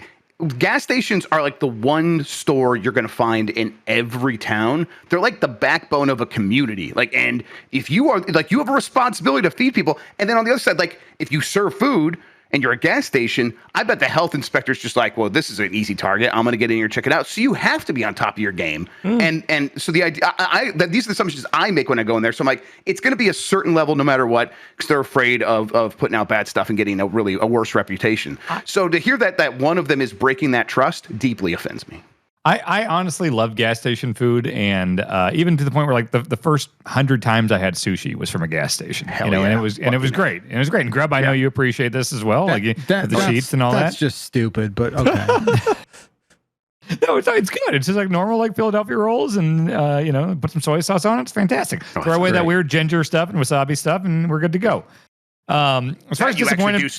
gas stations are like the one store you're going to find in every town. They're like the backbone of a community. Like, and if you are like, you have a responsibility to feed people. And then on the other side, like if you serve food and you're a gas station, I bet the health inspector's just like, well, this is an easy target. I'm going to get in here and check it out. So you have to be on top of your game. And so the idea, these are the assumptions I make when I go in there. So I'm like, it's going to be a certain level no matter what, because they're afraid of putting out bad stuff and getting a worse reputation. So to hear that one of them is breaking that trust deeply offends me. I honestly love gas station food, and even to the point where like the first 100 times I had sushi was from a gas station. And it was great. And it was great. And Grub, I know you appreciate this as well, the sheets and all that. That's just stupid, but okay. No, it's good. It's just like normal, like Philadelphia rolls, and put some soy sauce on it. It's fantastic. Throw away that weird ginger stuff and wasabi stuff, and we're good to go. As far as disappointed, you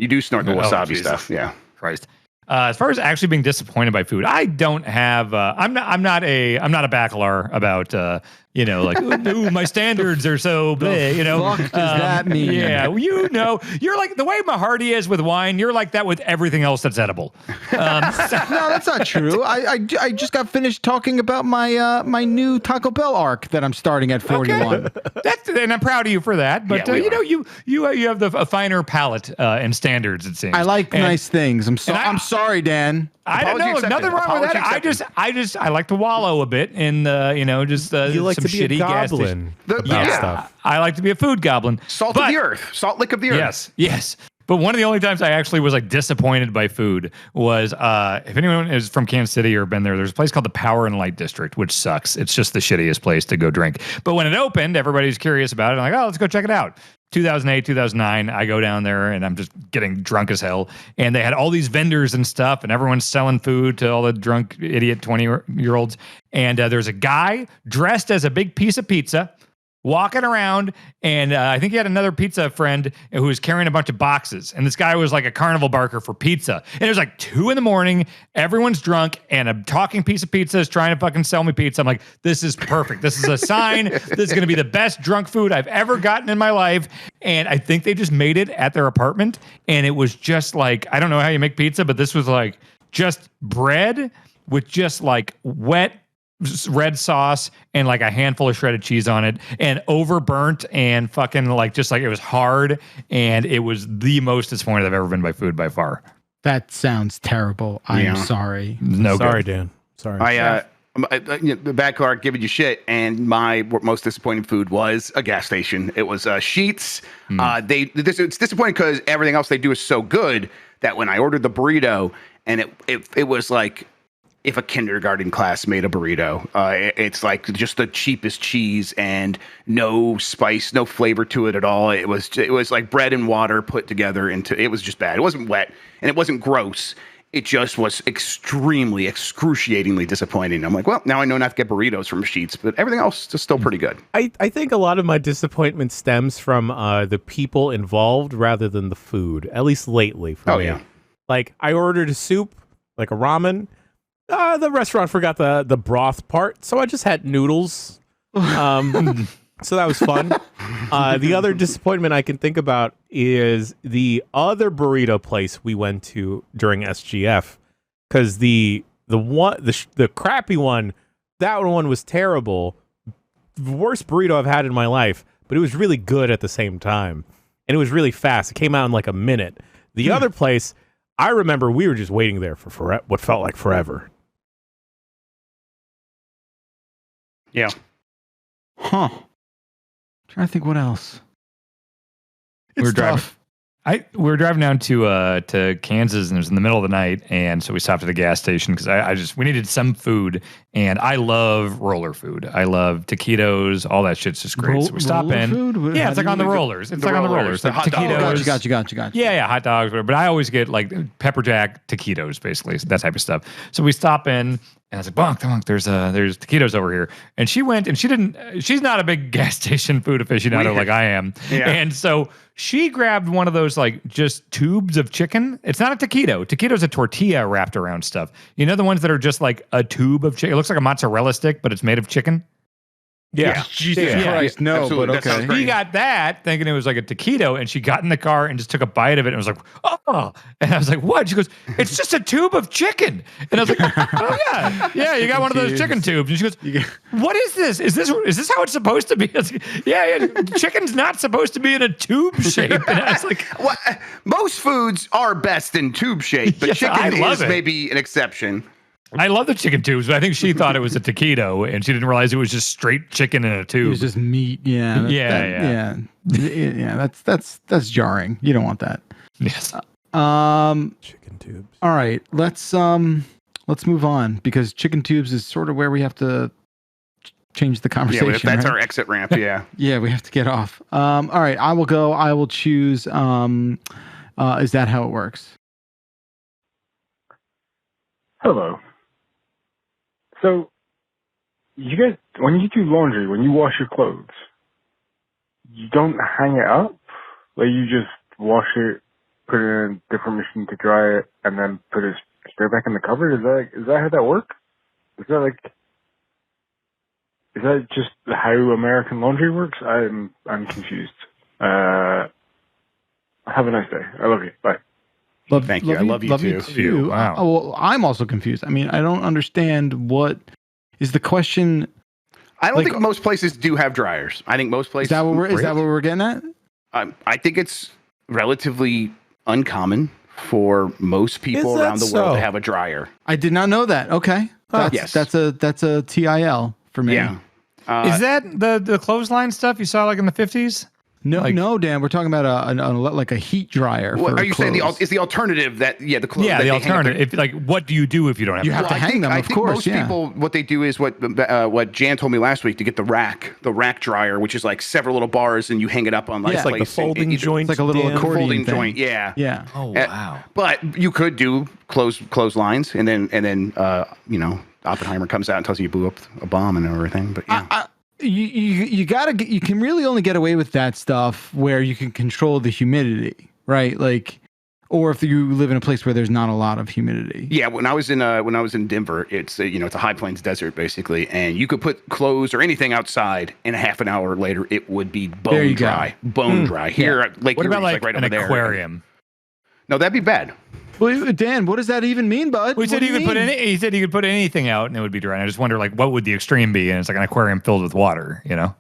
do snort the wasabi stuff. Yeah, Christ. As far as actually being disappointed by food, I don't have. I'm not a baccalaureate about. Ooh, my standards are so big. What does that mean? Yeah, you're like the way Mahardy is with wine. You're like that with everything else that's edible. No, that's not true. I just got finished talking about my new Taco Bell arc that I'm starting at 41. Okay. And I'm proud of you for that. But you have a finer palate and standards. It seems. I like nice things. I'm sorry, Dan. I don't know. Nothing wrong with that. I like to wallow a bit in you like some to be shitty a goblin. Stuff. I like to be a food goblin. Salt of the earth. Salt lick of the earth. Yes. But one of the only times I actually was like disappointed by food was if anyone is from Kansas City or been there, there's a place called the Power and Light District, which sucks. It's just the shittiest place to go drink. But when it opened, everybody's curious about it. I'm like, oh, let's go check it out. 2008, 2009, I go down there and I'm just getting drunk as hell. And they had all these vendors and stuff, and everyone's selling food to all the drunk idiot 20-year-olds. And there's a guy dressed as a big piece of pizza walking around, and I think he had another pizza friend who was carrying a bunch of boxes, and this guy was like a carnival barker for pizza, and it was like 2 a.m, everyone's drunk, and a talking piece of pizza is trying to fucking sell me pizza. I'm like, this is perfect. This is a sign. This is going to be the best drunk food I've ever gotten in my life. And I think they just made it at their apartment, and it was just like, I don't know how you make pizza, but this was like just bread with just like wet red sauce and like a handful of shredded cheese on it, and overburnt and fucking like just like it was hard, and it was the most disappointed I've ever been by food by far. That sounds terrible. I'm sorry. No, sorry, good. Dan. Sorry. The bad Clark giving you shit, and my most disappointing food was a gas station. It was Sheetz. It's disappointing because everything else they do is so good that when I ordered the burrito, and it was like if a kindergarten class made a burrito. It's like just the cheapest cheese and no spice, no flavor to it at all. It was like bread and water put together into. It was just bad. It wasn't wet and it wasn't gross. It just was extremely, excruciatingly disappointing. I'm like, well, now I know not to get burritos from Sheetz, but everything else is still pretty good. I think a lot of my disappointment stems from the people involved rather than the food, at least lately for me. Yeah. Like, I ordered a soup, like a ramen. The restaurant forgot the broth part, so I just had noodles. So that was fun. The other disappointment I can think about is the other burrito place we went to during SGF, because the crappy one, that one was terrible. The worst burrito I've had in my life, but it was really good at the same time, and it was really fast. It came out in like a minute. The other place, I remember we were just waiting there for what felt like forever. Yeah. Huh. Trying to think what else. We were driving down to Kansas, and it was in the middle of the night, and so we stopped at a gas station because we needed some food, and I love roller food. I love taquitos, all that shit's just great. So we stop in. Food? Yeah, it's like on the rollers. It's like on the rollers. Like taquitos. Gotcha. Yeah, hot dogs, whatever. But I always get like pepper jack taquitos, basically, that type of stuff. So we stop in. And I was like, bonk, there's taquitos over here. And she went, and she's not a big gas station food aficionado like I am. Yeah. And so she grabbed one of those like just tubes of chicken. It's not a taquito. Taquito's a tortilla wrapped around stuff. You know the ones that are just like a tube of chicken? It looks like a mozzarella stick, but it's made of chicken. Yeah. Jesus Christ, no, absolutely. but okay. She got that thinking it was like a taquito, and she got in the car and just took a bite of it and was like, oh. And I was like, what? She goes, it's just a tube of chicken. And I was like, oh, yeah. Yeah, you got one of those chicken tubes. And she goes, what is this? Is this how it's supposed to be? I was like, yeah, chicken's not supposed to be in a tube shape. And I was like, well, most foods are best in tube shape, but chicken is maybe an exception. I love the chicken tubes, but I think she thought it was a taquito, and she didn't realize it was just straight chicken in a tube. It was just meat. Yeah. Yeah. That's jarring. You don't want that. Yes. Chicken tubes. All right. Let's move on, because chicken tubes is sort of where we have to change the conversation. Yeah, that's right? our exit ramp. Yeah. Yeah, we have to get off. All right. I will go. I will choose. Is that how it works? Hello. So, you guys, when you do laundry, when you wash your clothes, you don't hang it up? Like, you just wash it, put it in a different machine to dry it, and then put it straight back in the cupboard? Is that how that works? Is that just how American laundry works? I'm confused. Have a nice day. I love you. Bye. Thank you. I love you too. Wow. Well, I'm also confused. I mean, I don't understand what is the question. I don't think most places do have dryers. I think most places. Is that what we're getting at? I think it's relatively uncommon for most people around the world to have a dryer. I did not know that. Okay. That's a TIL for me. Yeah. Is that the clothesline stuff you saw like in the 50s? No, Dan. We're talking about a heat dryer. What are you clothes. saying? Is the alternative that the clothes? Yeah, the alternative. What do you do if you don't have? You have to hang them. I think most people, what they do is what Jan told me last week, to get the rack dryer, which is like several little bars, and you hang it up on like it's like the folding joint. It's like a little accordion folding thing. joint. Yeah. Yeah. Oh wow. But you could do clotheslines, and then Oppenheimer comes out and tells you blew up a bomb and everything. But yeah. You can really only get away with that stuff where you can control the humidity, right? Like, or if you live in a place where there's not a lot of humidity. Yeah, when I was in Denver, it's it's a high plains desert basically, and you could put clothes or anything outside, and a half an hour later it would be bone dry. Here, Lake what about Erie's, like right an over there. aquarium? No, that'd be bad. Well, Dan, what does that even mean, bud? He said he could put anything out and it would be dry. And I just wonder, like, what would the extreme be? And it's like an aquarium filled with water, you know?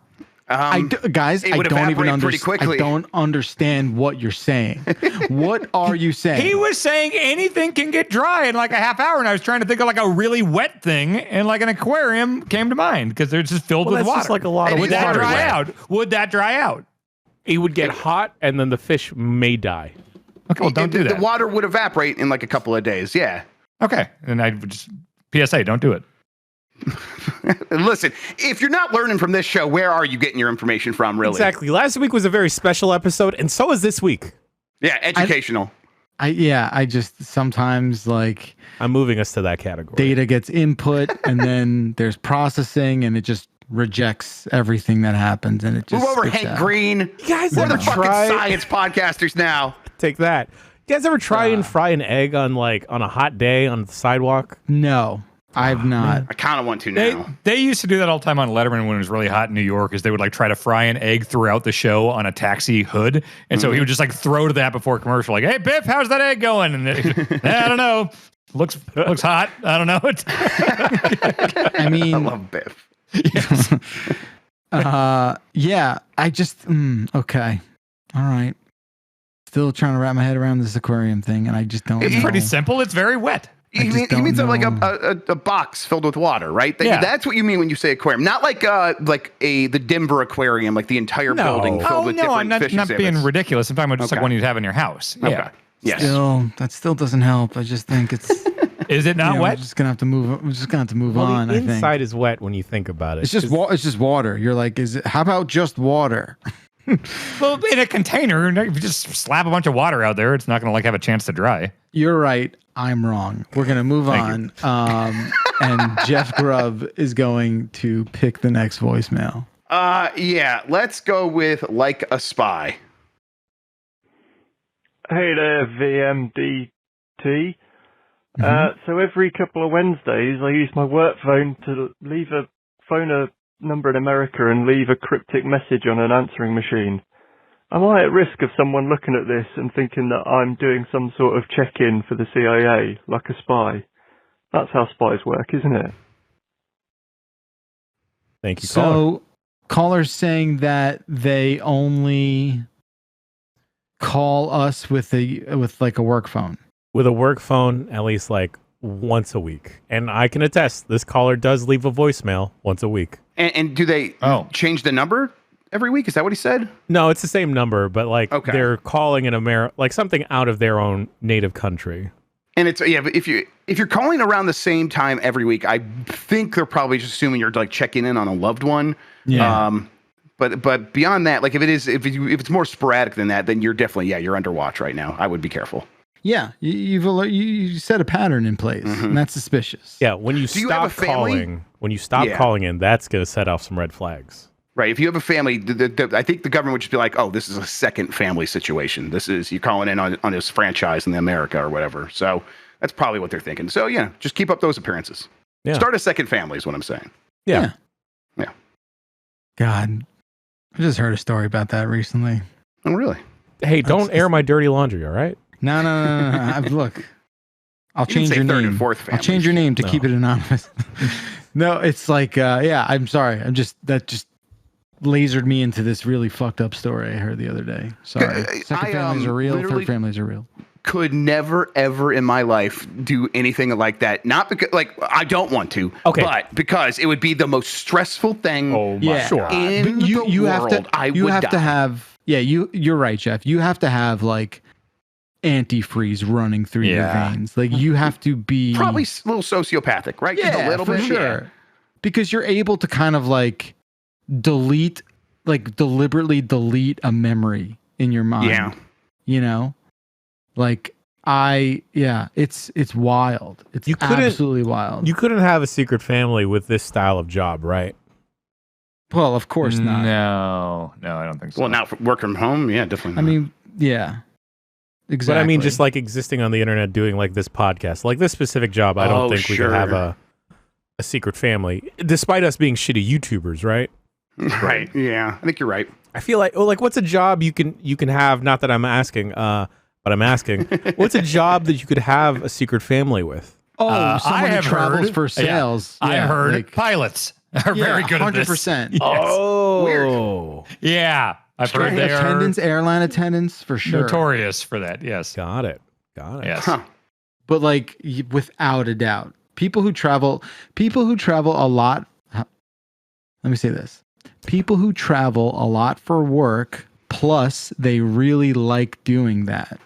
Guys, I don't even understand. I don't understand what you're saying. What are you saying? He was saying anything can get dry in like a half hour, and I was trying to think of like a really wet thing, and like an aquarium came to mind because they're just filled with water. Just like a lot of Would that water. dry out? Would that dry out? It would get hot, and then the fish may die. Okay, well, don't do that. The water would evaporate in like a couple of days. Yeah. Okay, and I would just PSA, don't do it. Listen, if you're not learning from this show, where are you getting your information from, really? Exactly. Last week was a very special episode, and so is this week. Yeah, educational. I just sometimes like I'm moving us to that category. Data gets input, and then there's processing, and it just rejects everything that happens, and it just move over, spits Hank out. Green. You guys We're ever the fucking try science podcasters now. Take that. You guys ever try and fry an egg on a hot day on the sidewalk? No, I've not. I kind of want to now. They used to do that all the time on Letterman when it was really hot in New York. Is they would like try to fry an egg throughout the show on a taxi hood, and so he would just like throw to that before commercial, like, "Hey Biff, how's that egg going?" And I don't know, looks hot. I don't know. I mean, I love Biff. Yes. Yeah. I just okay. All right. Still trying to wrap my head around this aquarium thing, and I just don't. It's know. pretty simple. It's very wet. He means like a box filled with water, right? That's what you mean when you say aquarium, not like the Denver aquarium, like the entire building filled with different fish I'm not being exhibits. ridiculous. I'm talking about just like one you'd have in your house. Yeah. Okay. Yes. That still doesn't help. I just think it's. Is it not wet? We're just gonna have to move. We're just gonna have to move on. The I think inside is wet when you think about it. it's just it's just water. You're like, how about just water? Well, in a container, if you just slap a bunch of water out there, it's not going to like have a chance to dry. You're right. I'm wrong. We're gonna move on. And Jeff Grubb is going to pick the next voicemail. Yeah. Let's go with Like a Spy. Hey there, VMDT. So every couple of Wednesdays, I use my work phone to phone a number in America and leave a cryptic message on an answering machine. Am I at risk of someone looking at this and thinking that I'm doing some sort of check-in for the CIA, like a spy? That's how spies work, isn't it? Thank you, So, caller's saying that they only call us with like a work phone. With a work phone, at least like once a week. And I can attest, this caller does leave a voicemail once a week. And do they change the number every week? Is that what he said? No, it's the same number, but like they're calling in America, like something out of their own native country. And it's but if you're calling around the same time every week, I think they're probably just assuming you're like checking in on a loved one. Yeah. But beyond that, like if it's more sporadic than that, then you're definitely you're under watch right now. I would be careful. Yeah, you set a pattern in place, and that's suspicious. Yeah, when you Do you have a stop family? calling, calling in, that's going to set off some red flags. Right. If you have a family, I think the government would just be like, oh, this is a second family situation. This is you're calling in on this franchise in America or whatever. So that's probably what they're thinking. So just keep up those appearances. Yeah. Start a second family is what I'm saying. Yeah. God, I just heard a story about that recently. Oh, really? Hey, don't air my dirty laundry, all right? No. Look, I'll You can change say your third name. and fourth I'll change your name to No. keep it anonymous. No, it's like, I'm sorry. That just lasered me into this really fucked up story I heard the other day. Sorry. Second families are real. literally Third families are real. Could never, ever in my life do anything like that. Not because, I don't want to, but because it would be the most stressful thing in But you the have world. to, would die. have, you're right, Jeff. You have to have like antifreeze running through your veins. Like you have to be probably a little sociopathic, right? Just a little for bit. sure. Yeah. Because you're able to kind of like deliberately delete a memory in your mind. Yeah. You know? Like it's wild. It's absolutely wild. You couldn't have a secret family with this style of job, right? Well, of course not. No, I don't think so. Well, now for work from home, definitely. I mean, yeah. Exactly. But I mean, just like existing on the internet, doing like this podcast, like this specific job, I don't think we could have a secret family, despite us being shitty YouTubers, right? Right. Yeah, I think you're right. I feel like, what's a job you can have? Not that I'm asking. but I'm asking, what's a job that you could have a secret family with? Oh, someone I who have travels heard, for sales. I Yeah, heard like- pilots are very good at this. 100%. Oh, Yeah, I've heard they Attendants, are airline attendants, for sure. notorious for that. Yes. got it. Yes. But like, without a doubt, people who travel a lot. Let me say this: people who travel a lot for work, plus they really like doing that.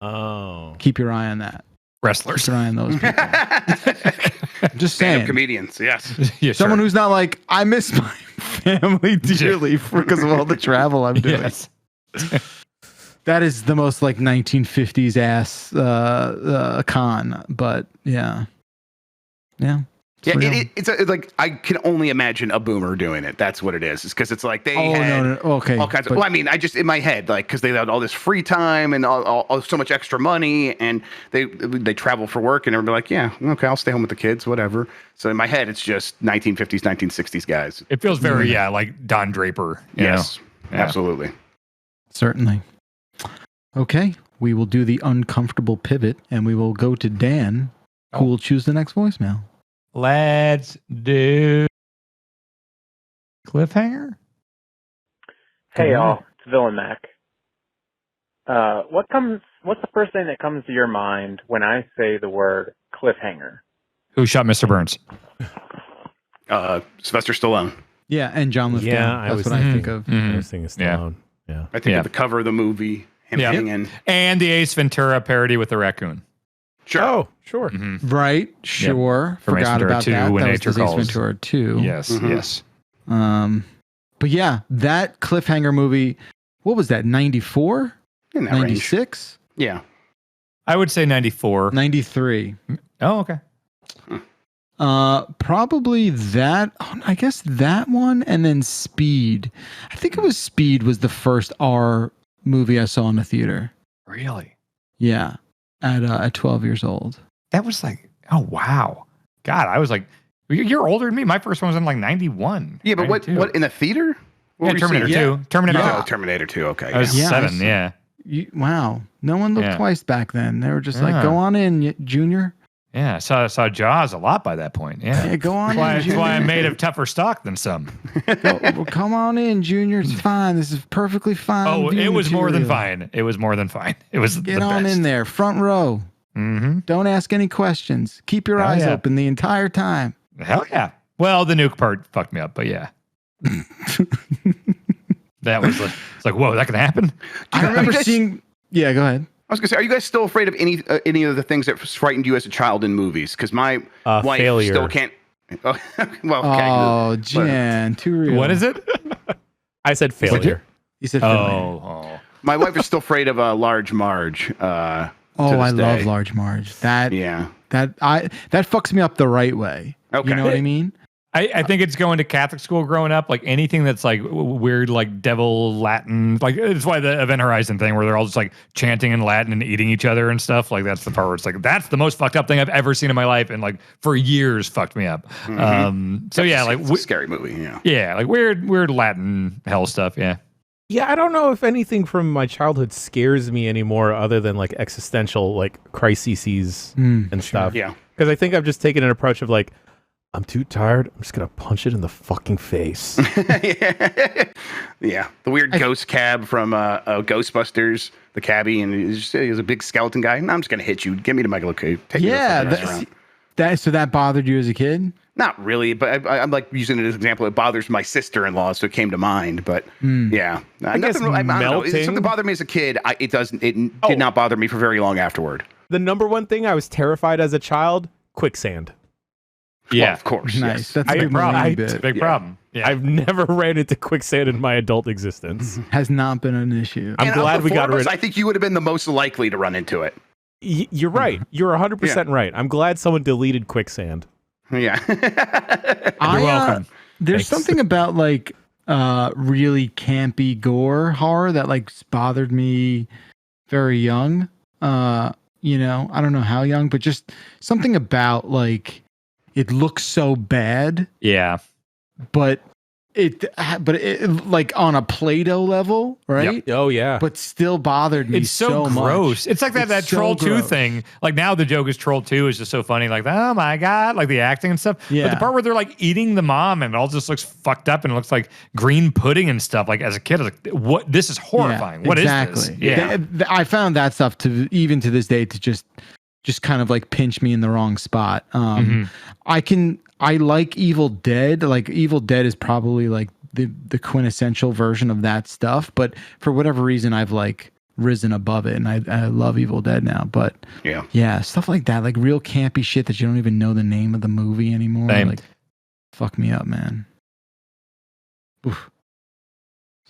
Oh, Keep your eye on that. Wrestlers. Keep your eye on those people. Just Stand-up saying. comedians, yes. Yeah, Someone sure. who's not like, I miss my family dearly because of all the travel I'm doing. Yes. That is the most like 1950s ass con, but yeah. Yeah, real. it's like I can only imagine a boomer doing it. That's what it is. It's because it's like they had okay. all kinds of. but- Well, I mean, I just in my head, like because they had all this free time and all so much extra money, and they travel for work, and everybody like, yeah, okay, I'll stay home with the kids, whatever. So in my head, it's just 1950s, 1960s guys. It feels very like Don Draper. You Yes, know? Yeah. absolutely. Certainly. Okay, we will do the uncomfortable pivot, and we will go to Dan, who will choose the next voicemail. Let's do cliffhanger. Hey y'all, it's Villain Mac. What's the first thing that comes to your mind when I say the word cliffhanger? Who shot Mr. Burns? Sylvester Stallone. Yeah, and John Lithgow. Yeah, That's what I think of. I was thinking Yeah. Stallone. Yeah. I think of the cover of the movie, him Yeah. hanging. And the Ace Ventura parody with the raccoon. Sure. Oh, sure. Right, sure. From Ace Forgot Ventura about 2, that. When That Nature was Ace Calls. Ventura 2. Yes, yes. But yeah, that cliffhanger movie, what was that, 94? In that range. 96? Yeah. I would say 94. 93. Oh, okay. Probably that. I guess that one, and then Speed. I think it was Speed was the first R movie I saw in the theater. Really? Yeah, at 12 years old. That was like, oh, wow. God, I was like, you're older than me. My first one was in like 91. Yeah, but 92. what in the theater? What Yeah, were you Terminator seeing? 2. Terminator Oh, 2. Terminator 2. Okay. I was Yeah, 7, I yeah. Wow, no one looked Yeah. twice back then. They were just Yeah. like, "Go on in, Junior." Yeah, I saw Jaws a lot by that point. Yeah, Yeah, go on That's in, why I'm Junior. made of tougher stock than some. Well, come on in, Junior. It's fine. This is perfectly fine. Oh, it viewing was more than material. fine. It was more than fine. It was Get the on best. in there, front row. Mm-hmm. Don't ask any questions. Keep your Hell eyes yeah. open the entire time. Hell yeah. Well, the nuke part fucked me up, but yeah. That was like, it's like, whoa, that can happen? I remember guys- seeing. Yeah, go ahead. I was gonna say, are you guys still afraid of any of the things that frightened you as a child in movies? Because my wife failure. still can't. Oh, well, okay. Oh, Jan, too real. What is it? I said failure. You said failure. Oh. My wife is still afraid of Large Marge. Oh, I love Large Marge. That fucks me up the right way. Okay. You know what I mean? I think it's going to Catholic school growing up, like anything that's like weird, like devil Latin, like it's why the Event Horizon thing where they're all just like chanting in Latin and eating each other and stuff. Like that's the part where it's like, that's the most fucked up thing I've ever seen in my life. And like for years fucked me up. So yeah, like it's a scary movie. Yeah. Yeah. Like weird Latin hell stuff. Yeah. Yeah, I don't know if anything from my childhood scares me anymore other than like existential like crises and stuff. Yeah. Because I think I've just taken an approach of like, I'm too tired. I'm just going to punch it in the fucking face. Yeah. The weird ghost cab from Ghostbusters, the cabbie, and he was a big skeleton guy. No, I'm just going to hit you. Get me to my location. Take me to the fucking restaurant. So that bothered you as a kid? Not really, but I'm like using it as an example. It bothers my sister-in-law, so it came to mind. But yeah, I guess I don't know. melting- Something bothered me as a kid. It did not bother me for very long afterward. The number one thing I was terrified as a child, quicksand. Yeah, well, of course. Nice. Yes. That's a big problem. bit. Big problem. Yeah. I've never ran into quicksand in my adult existence. Has not been an issue. I'm And glad of we the got four of rid us, I think you would have been the most likely to run into it. You're right. You're 100% right. I'm glad someone deleted quicksand. Yeah. You're welcome. There's something about like really campy gore horror that like bothered me very young. You know, I don't know how young, but just something about like it looks so bad. Yeah. But But like on a Play-Doh level, right? Oh yeah. But still bothered me It's so much. gross. It's like that It's so Troll 2 gross. thing. Like now the joke is Troll 2 is just so funny. Like, oh my God, like the acting and stuff. Yeah. But the part where they're like eating the mom and it all just looks fucked up and it looks like green pudding and stuff. Like as a kid, I was like, what? This is horrifying. What is this? Yeah. I found that stuff to even to this day to just kind of like pinch me in the wrong spot. I like Evil Dead. Like Evil Dead is probably like the quintessential version of that stuff, but for whatever reason I've like risen above it and I love Evil Dead now. But yeah, stuff like that, like real campy shit that you don't even know the name of the movie anymore. Same. Like fuck me up, man. Oof.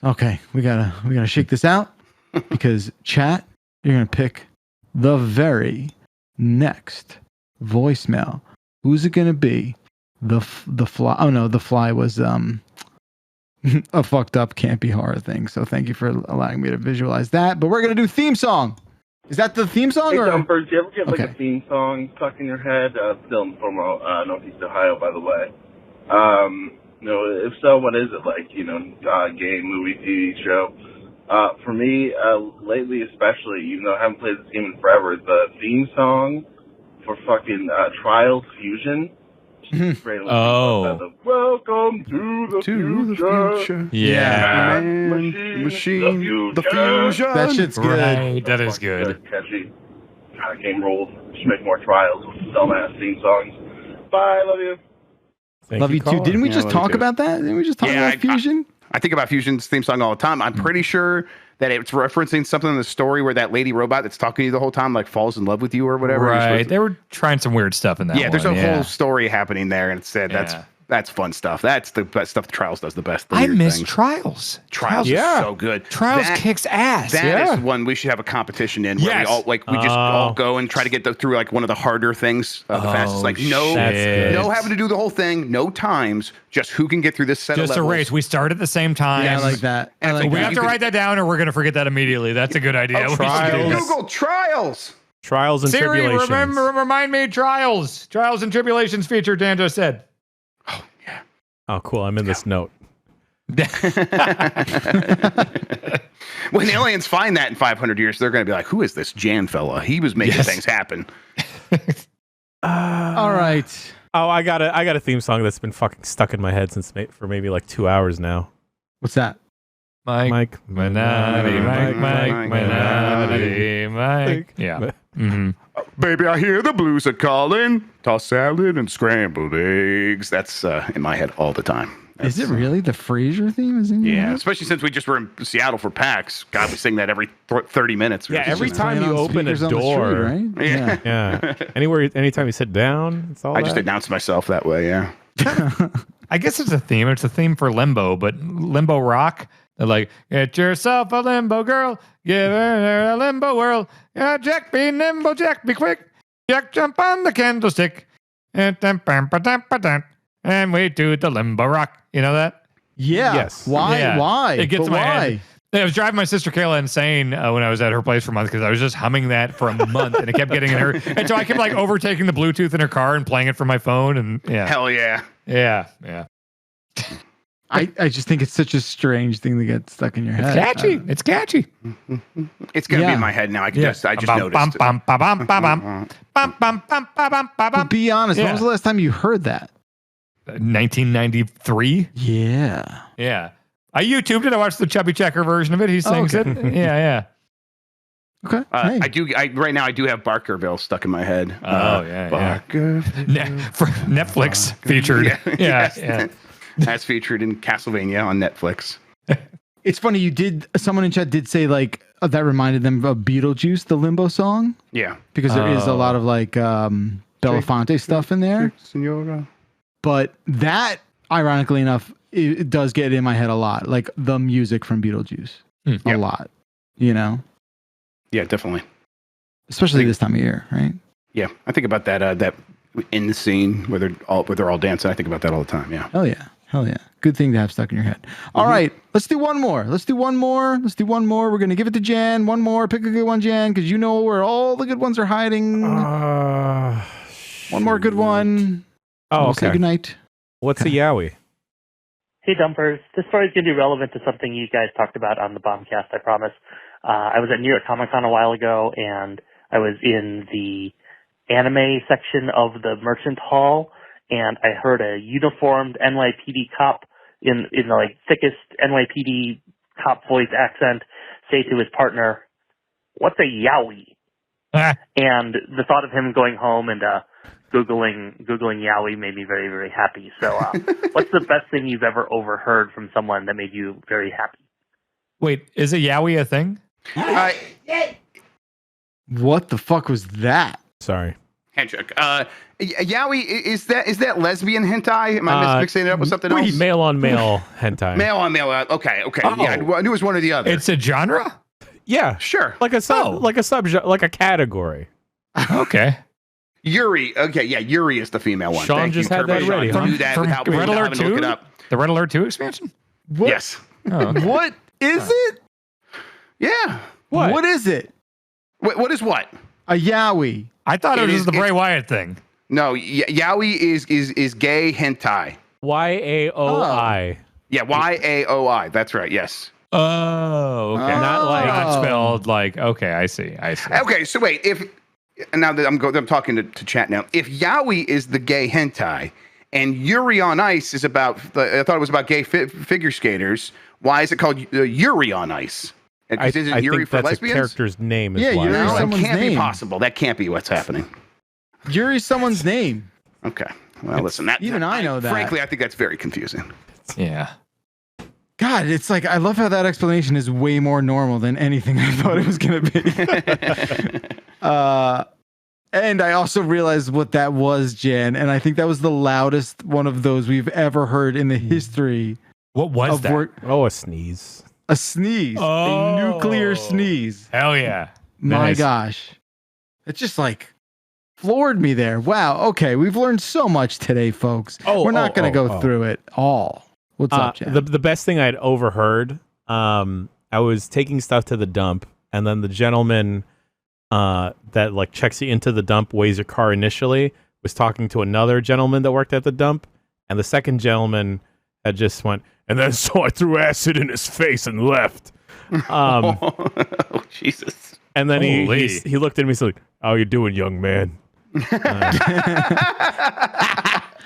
Okay, we gotta shake this out because chat, you're gonna pick the very next voicemail. Who's it gonna be? The Fly. Oh no, The Fly was a fucked up campy horror thing. So thank you for allowing me to visualize that. But we're gonna do theme song. Is that the theme song? Hey, or Dumpers, do you ever get like a theme song stuck in your head? Still from Northeast Ohio, by the way. If so, what is it like? Game, movie, TV show. For me, lately especially, even though I haven't played this game in forever, the theme song for fucking Trials Fusion. Oh. Welcome to the future. Yeah. Machine, the fusion. That shit's good. Right, that is good. Catchy. Game rules. Should make more trials with dumbass theme songs. Bye. Love you. Love you too. Didn't we just talk about that? Didn't we just talk about Fusion? I think about Fusion's theme song all the time. I'm pretty sure that it's referencing something in the story where that lady robot that's talking to you the whole time like falls in love with you or whatever. Right. They were trying some weird stuff in that one. There's a whole story happening there, and it said that's fun stuff. That's the best stuff. Trials does the best. I miss Trials. Trials is so good. Trials kicks ass. That is one we should have a competition in where we all we just all go and try to get through like one of the harder things the fastest. Like no having to do the whole thing, no times, just who can get through this set of levels. Just a race. We start at the same time. Yeah, I like that. We have to write that down or we're going to forget that immediately. That's a good idea. Google Trials. Trials and Siri, Tribulations. remind me Trials. Trials and Tribulations feature, Dan just said. Oh, cool. I'm in this note. When aliens find that in 500 years, they're going to be like, who is this Jan fella? He was making things happen. All right. Oh, I got a theme song that's been fucking stuck in my head for maybe like 2 hours now. What's that? Mike Minotti, Mike. Yeah. Baby, I hear the blues are calling. Toss salad and scrambled eggs. That's in my head all the time. Is it really the Frasier theme? Is in your head? Especially since we just were in Seattle for PAX. God, we sing that every 30 minutes. Yeah, every time you open a door, right? Yeah. Anytime you sit down, it's all. I just announce myself that way. Yeah. I guess it's a theme. It's a theme for Limbo, but Limbo Rock. They're like, get yourself a limbo girl, give her a limbo whirl. Jack be nimble, Jack be quick. Jack jump on the candlestick. And we do the limbo rock. You know that? Yeah. Yes. Why? Yeah. Why? It gets But my why? head. I was driving my sister Kayla insane when I was at her place for a month because I was just humming that for a month and it kept getting in her. And so I kept like overtaking the Bluetooth in her car and playing it from my phone. And Hell yeah. Yeah. I just think it's such a strange thing to get stuck in your head. It's catchy. It's gonna be in my head now. I just noticed. But be honest, when was the last time you heard that? 1993. Yeah. Yeah. I YouTubed it. I watched the Chubby Checker version of it. He sings it. Yeah. Okay. Right now I do have Barkerville stuck in my head. Barkerville. For Netflix featured. Yeah. As featured in Castlevania on Netflix. It's funny. Someone in chat did say like that reminded them of Beetlejuice, the Limbo song. Yeah. Because there is a lot of like Belafonte stuff in there. Senora. But that, ironically enough, it does get in my head a lot. Like the music from Beetlejuice. A lot. You know? Yeah, definitely. Especially this time of year, right? Yeah. I think about that in the scene where they're all dancing. I think about that all the time. Yeah. Hell yeah. Good thing to have stuck in your head. All right. Let's do one more. We're going to give it to Jan. One more. Pick a good one, Jan, because you know where all the good ones are hiding. One more good one. Oh, We'll say goodnight. What's a Yowie? Hey, Dumpers. This story is going to be relevant to something you guys talked about on the Bombcast, I promise. I was at New York Comic Con a while ago, and I was in the anime section of the merchant hall, and I heard a uniformed NYPD cop in the like thickest NYPD cop voice accent say to his partner, "What's a yaoi?" And the thought of him going home and Googling yaoi made me very, very happy. So what's the best thing you've ever overheard from someone that made you very happy? Wait, is a yaoi a thing? What the fuck was that? Sorry. Handshake. Yaoi, is that lesbian hentai? Am I mixing it up with something else? Male on male hentai. Male on male. Okay. Oh. Yeah, I knew it was one or the other. It's a genre? Yeah, sure. Like a category. Okay. Yuri. Okay, yeah, Yuri is the female one. Sean Thank just you, had that Turbo ready, Sean, to huh? do that From without Red Alert having to 2? look it up. The Red Alert 2 expansion? What? Yes. Oh. What is it? Yeah. What is it? What is what? A yaoi. I thought it was just the Bray Wyatt thing. No, yaoi is gay hentai. YAOI. Yeah, YAOI. That's right. Yes. Oh, okay. Not like Not spelled like. Okay, I see. Okay, so wait. Now that I'm talking to chat now. If yaoi is the gay hentai, and Yuri on Ice is about, I thought it was about gay figure skaters. Why is it called Yuri on Ice? I Yuri think for that's lesbians? a character's name. Yeah, Yuri's No, that someone's can't be name. possible. That can't be what's happening. Yuri's someone's name. Okay. Well, listen. Even I know that. Frankly, I think that's very confusing. Yeah. God, it's like, I love how that explanation is way more normal than anything I thought it was going to be. And I also realized what that was, Jan, and I think that was the loudest one of those we've ever heard in the history. What was of that? Oh, a sneeze. A sneeze. A nuclear sneeze. Hell yeah. My Nice. gosh. It just like floored me there. Wow. Okay. We've learned so much today, folks. We're not going to go through it all. What's up, Jan? The best thing I'd overheard, I was taking stuff to the dump, and then the gentleman that like checks you into the dump, weighs your car initially, was talking to another gentleman that worked at the dump, and the second gentleman had just went, and then so I threw acid in his face and left. Oh, Jesus. And then he Holy. looked at me and like, "How you doing, young man?"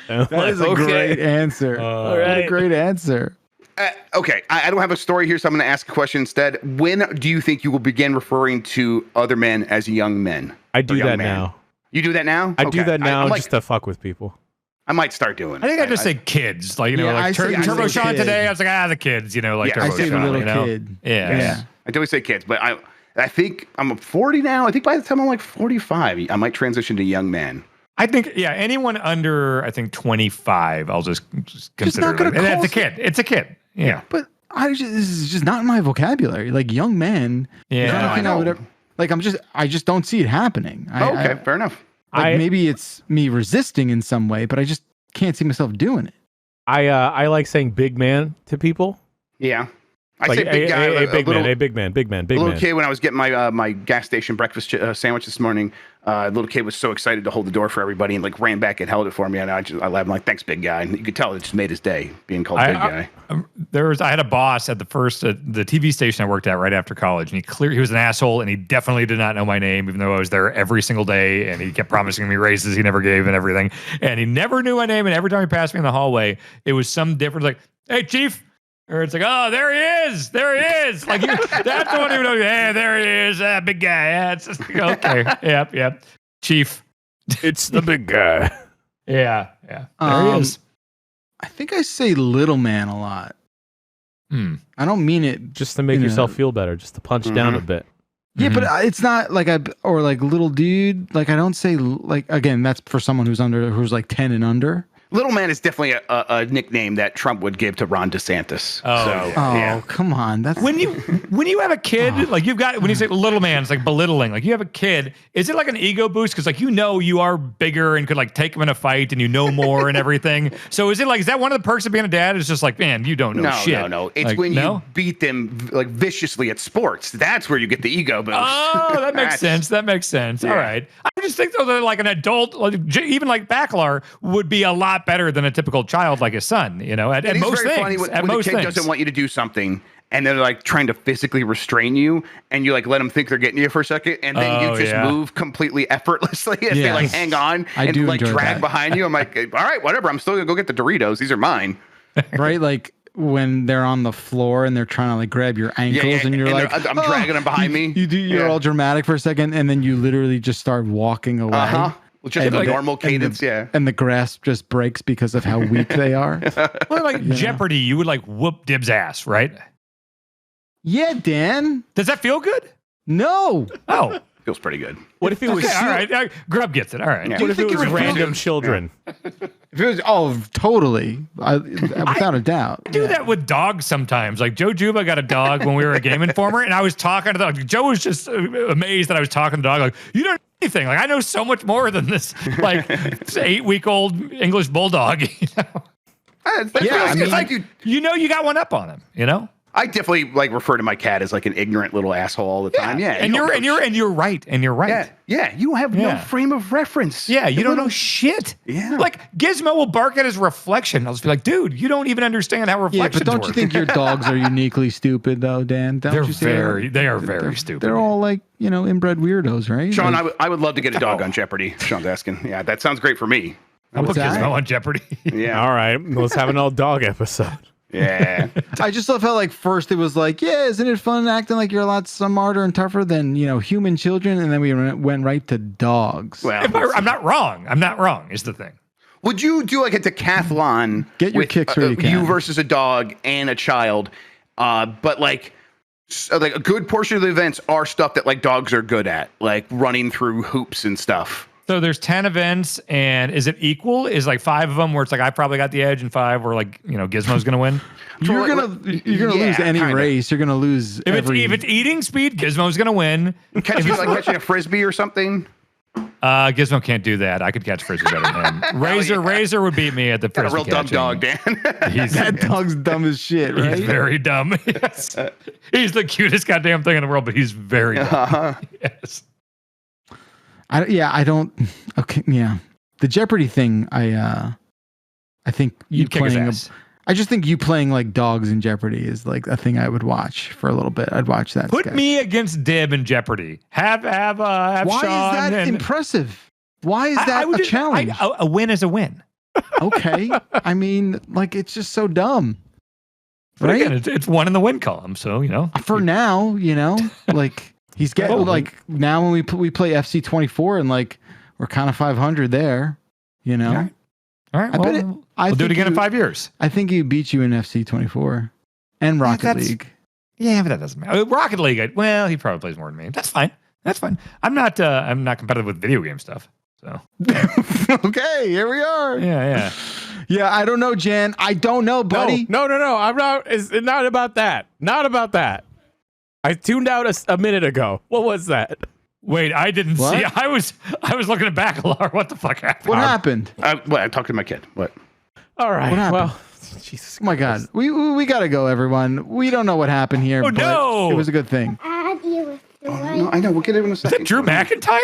That is a great answer. What a great answer. Okay, I don't have a story here, so I'm going to ask a question instead. When do you think you will begin referring to other men as young men? I do young that man? now. You do that now? I do Okay. that now I might, just to fuck with people. I might start doing it. I think I just say kids. Like, Yeah, I like say Turbo Sean kid. today. I was like, the kids, like Yeah, I Turbo say the Sean, little you know? kid. Yeah. I always say kids, but I think I'm 40 now. I think by the time I'm like 45, I might transition to young man. I think, anyone under, I think 25, I'll just consider not gonna it. And call it's a kid. It's a kid. Yeah. But this is just not in my vocabulary. Like young man. Yeah. is No, I anything know. would ever, like I just don't see it happening. Okay, fair enough. Like maybe it's me resisting in some way, but I just can't see myself doing it. I like saying big man to people. Yeah. I Like, say big guy. a big little, man, a big man, big man, big little man. kid, when I was getting my my gas station breakfast sandwich this morning, little kid was so excited to hold the door for everybody and like ran back and held it for me. And I laughed. I'm like, thanks, big guy. And you could tell it just made his day being called big guy. I had a boss at the TV station I worked at right after college, and he was an asshole, and he definitely did not know my name, even though I was there every single day, and he kept promising me raises he never gave and everything, and he never knew my name, and every time he passed me in the hallway, it was some different, like, hey, chief. Or it's like, oh, there he is. There he is. Like, that's the one even know. Hey, there he is. Big guy. Yeah, it's just, okay. Yep. Chief. It's the big guy. Yeah. There he is. I think I say little man a lot. I don't mean it Just to make yourself feel better, just to punch down a bit. Yeah, but it's not like or like little dude. Like I don't say like, again, that's for someone who's like 10 and under. Little man is definitely a nickname that Trump would give to Ron DeSantis. Oh, come on. That's when you have a kid, like when you say little man, it's like belittling. Like you have a kid, is it like an ego boost? Because like you are bigger and could like take him in a fight and you know more and everything. So is that one of the perks of being a dad? It's just like, man, you don't know shit. No. It's like, when you beat them like viciously at sports. That's where you get the ego boost. Oh, that makes sense. That makes sense. Yeah. All right. I just think though that like an adult, like, even like Backlar would be a lot lot better than a typical child like his son, at It is most very things. funny when At the most kid things. doesn't want you to do something, and they're like trying to physically restrain you, and you like let them think they're getting you for a second, and then you just move completely effortlessly as they like hang on and like drag behind you. I'm like, all right, whatever. I'm still gonna go get the Doritos. These are mine. Right, like when they're on the floor and they're trying to like grab your ankles, and you're like, I'm dragging them behind me. You're all dramatic for a second, and then you literally just start walking away. Just a normal cadence, and the grasp just breaks because of how weak they are. Well, like Jeopardy, you would like whoop Dib's ass, right? Yeah, Dan. Does that feel good? No. Oh. Feels pretty good. What if it was... all right. Grub gets it. All right. What if it was random children? If it was, totally. Without a doubt. Do that with dogs sometimes. Like Joe Juba got a dog when we were a Game Informer, and I was talking to the dog. Joe was just amazed that I was talking to the dog. Like, you don't know anything. Like, I know so much more than this, like, 8-week-old English bulldog. It's like you got one up on him. I definitely like refer to my cat as like an ignorant little asshole all the time. Yeah, and you're right. And you're right. Yeah, you have no frame of reference. Yeah, you don't know shit. Yeah, like Gizmo will bark at his reflection. I'll just be like, dude, you don't even understand how reflections but don't work. you think your dogs are uniquely stupid though, Dan? Don't you say they are very stupid. They're all like inbred weirdos, right? Sean, like, I would love to get a dog on Jeopardy. Sean's asking. Yeah, that sounds great for me. I'll put Gizmo on Jeopardy. Yeah. All right, let's have an all dog episode. Yeah. I just love how like first it was like, yeah, isn't it fun acting like you're a lot smarter and tougher than human children, and then we went right to dogs. Well, I'm not wrong. I'm not wrong. Is the thing. Would you do like a decathlon? Get your kicks where you can. You versus a dog and a child, but like a good portion of the events are stuff that like dogs are good at, like running through hoops and stuff. So there's 10 events, and is it equal? Is like 5 of them where it's like I probably got the edge, and 5 where like Gizmo's gonna win? You're gonna lose any race. You're gonna lose if it's eating speed, Gizmo's gonna win. Catching a frisbee or something. Gizmo can't do that. I could catch frisbee better than him. Razor would beat me at the frisbee. Got a real dumb dog, Dan. That dog's dumb as shit, right? He's very dumb. Yes. He's the cutest goddamn thing in the world, but he's very dumb. Yes. I don't. Okay, yeah. The Jeopardy thing, I think You'd kick his ass. I just think you playing like dogs in Jeopardy is like a thing I would watch for a little bit. I'd watch that. Put me against Dib in Jeopardy. Have Why Sean. Is that impressive? Why is that a challenge? A win is a win. Okay. I mean, like it's just so dumb. But right? again, it's one in the win column, so For now, like. He's getting like now when we play FC24 and like we're kind of 500 there, All right. We'll do it again in 5 years. I think he beat you in FC24 and Rocket League. Yeah, but that doesn't matter. Rocket League. He probably plays more than me. That's fine. I'm not competitive with video game stuff. So okay, here we are. Yeah. Yeah, I don't know, Jan. I don't know, buddy. No. I'm not. It's not about that. Not about that. I tuned out a minute ago. What was that? Wait, I didn't see. I was looking at Bacalar. What the fuck happened? What happened? I talked to my kid. What? All right. What happened? Well, Jesus. Oh my God. We gotta go, everyone. We don't know what happened here. Oh, but no. It was a good thing. No, I know. We'll get it in a second. Is that Drew McIntyre?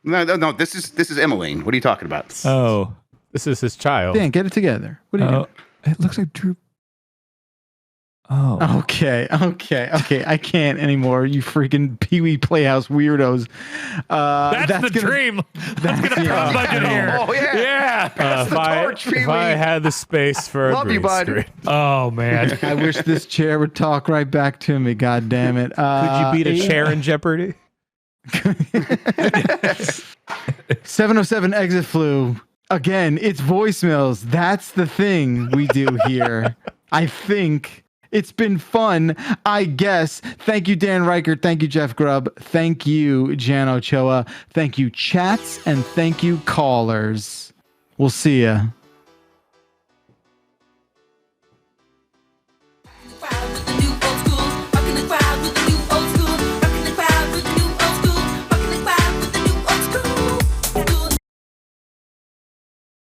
No. This is Emmeline. What are you talking about? Oh, this is his child. Dan, get it together. What are you doing? It looks like Drew. Oh. Okay. I can't anymore. You freaking Pee-wee Playhouse weirdos. That's the dream. That's gonna cross budget here. Oh yeah. If I had the space for a green screen. Oh man. I wish this chair would talk right back to me. God damn it. Could you beat a chair in Jeopardy? 707 exit flu. Again, it's voicemails. That's the thing we do here. I think. It's been fun, I guess. Thank you, Dan Reichert. Thank you, Jeff Grubb. Thank you, Jan Ochoa. Thank you, chats. And thank you, callers. We'll see ya.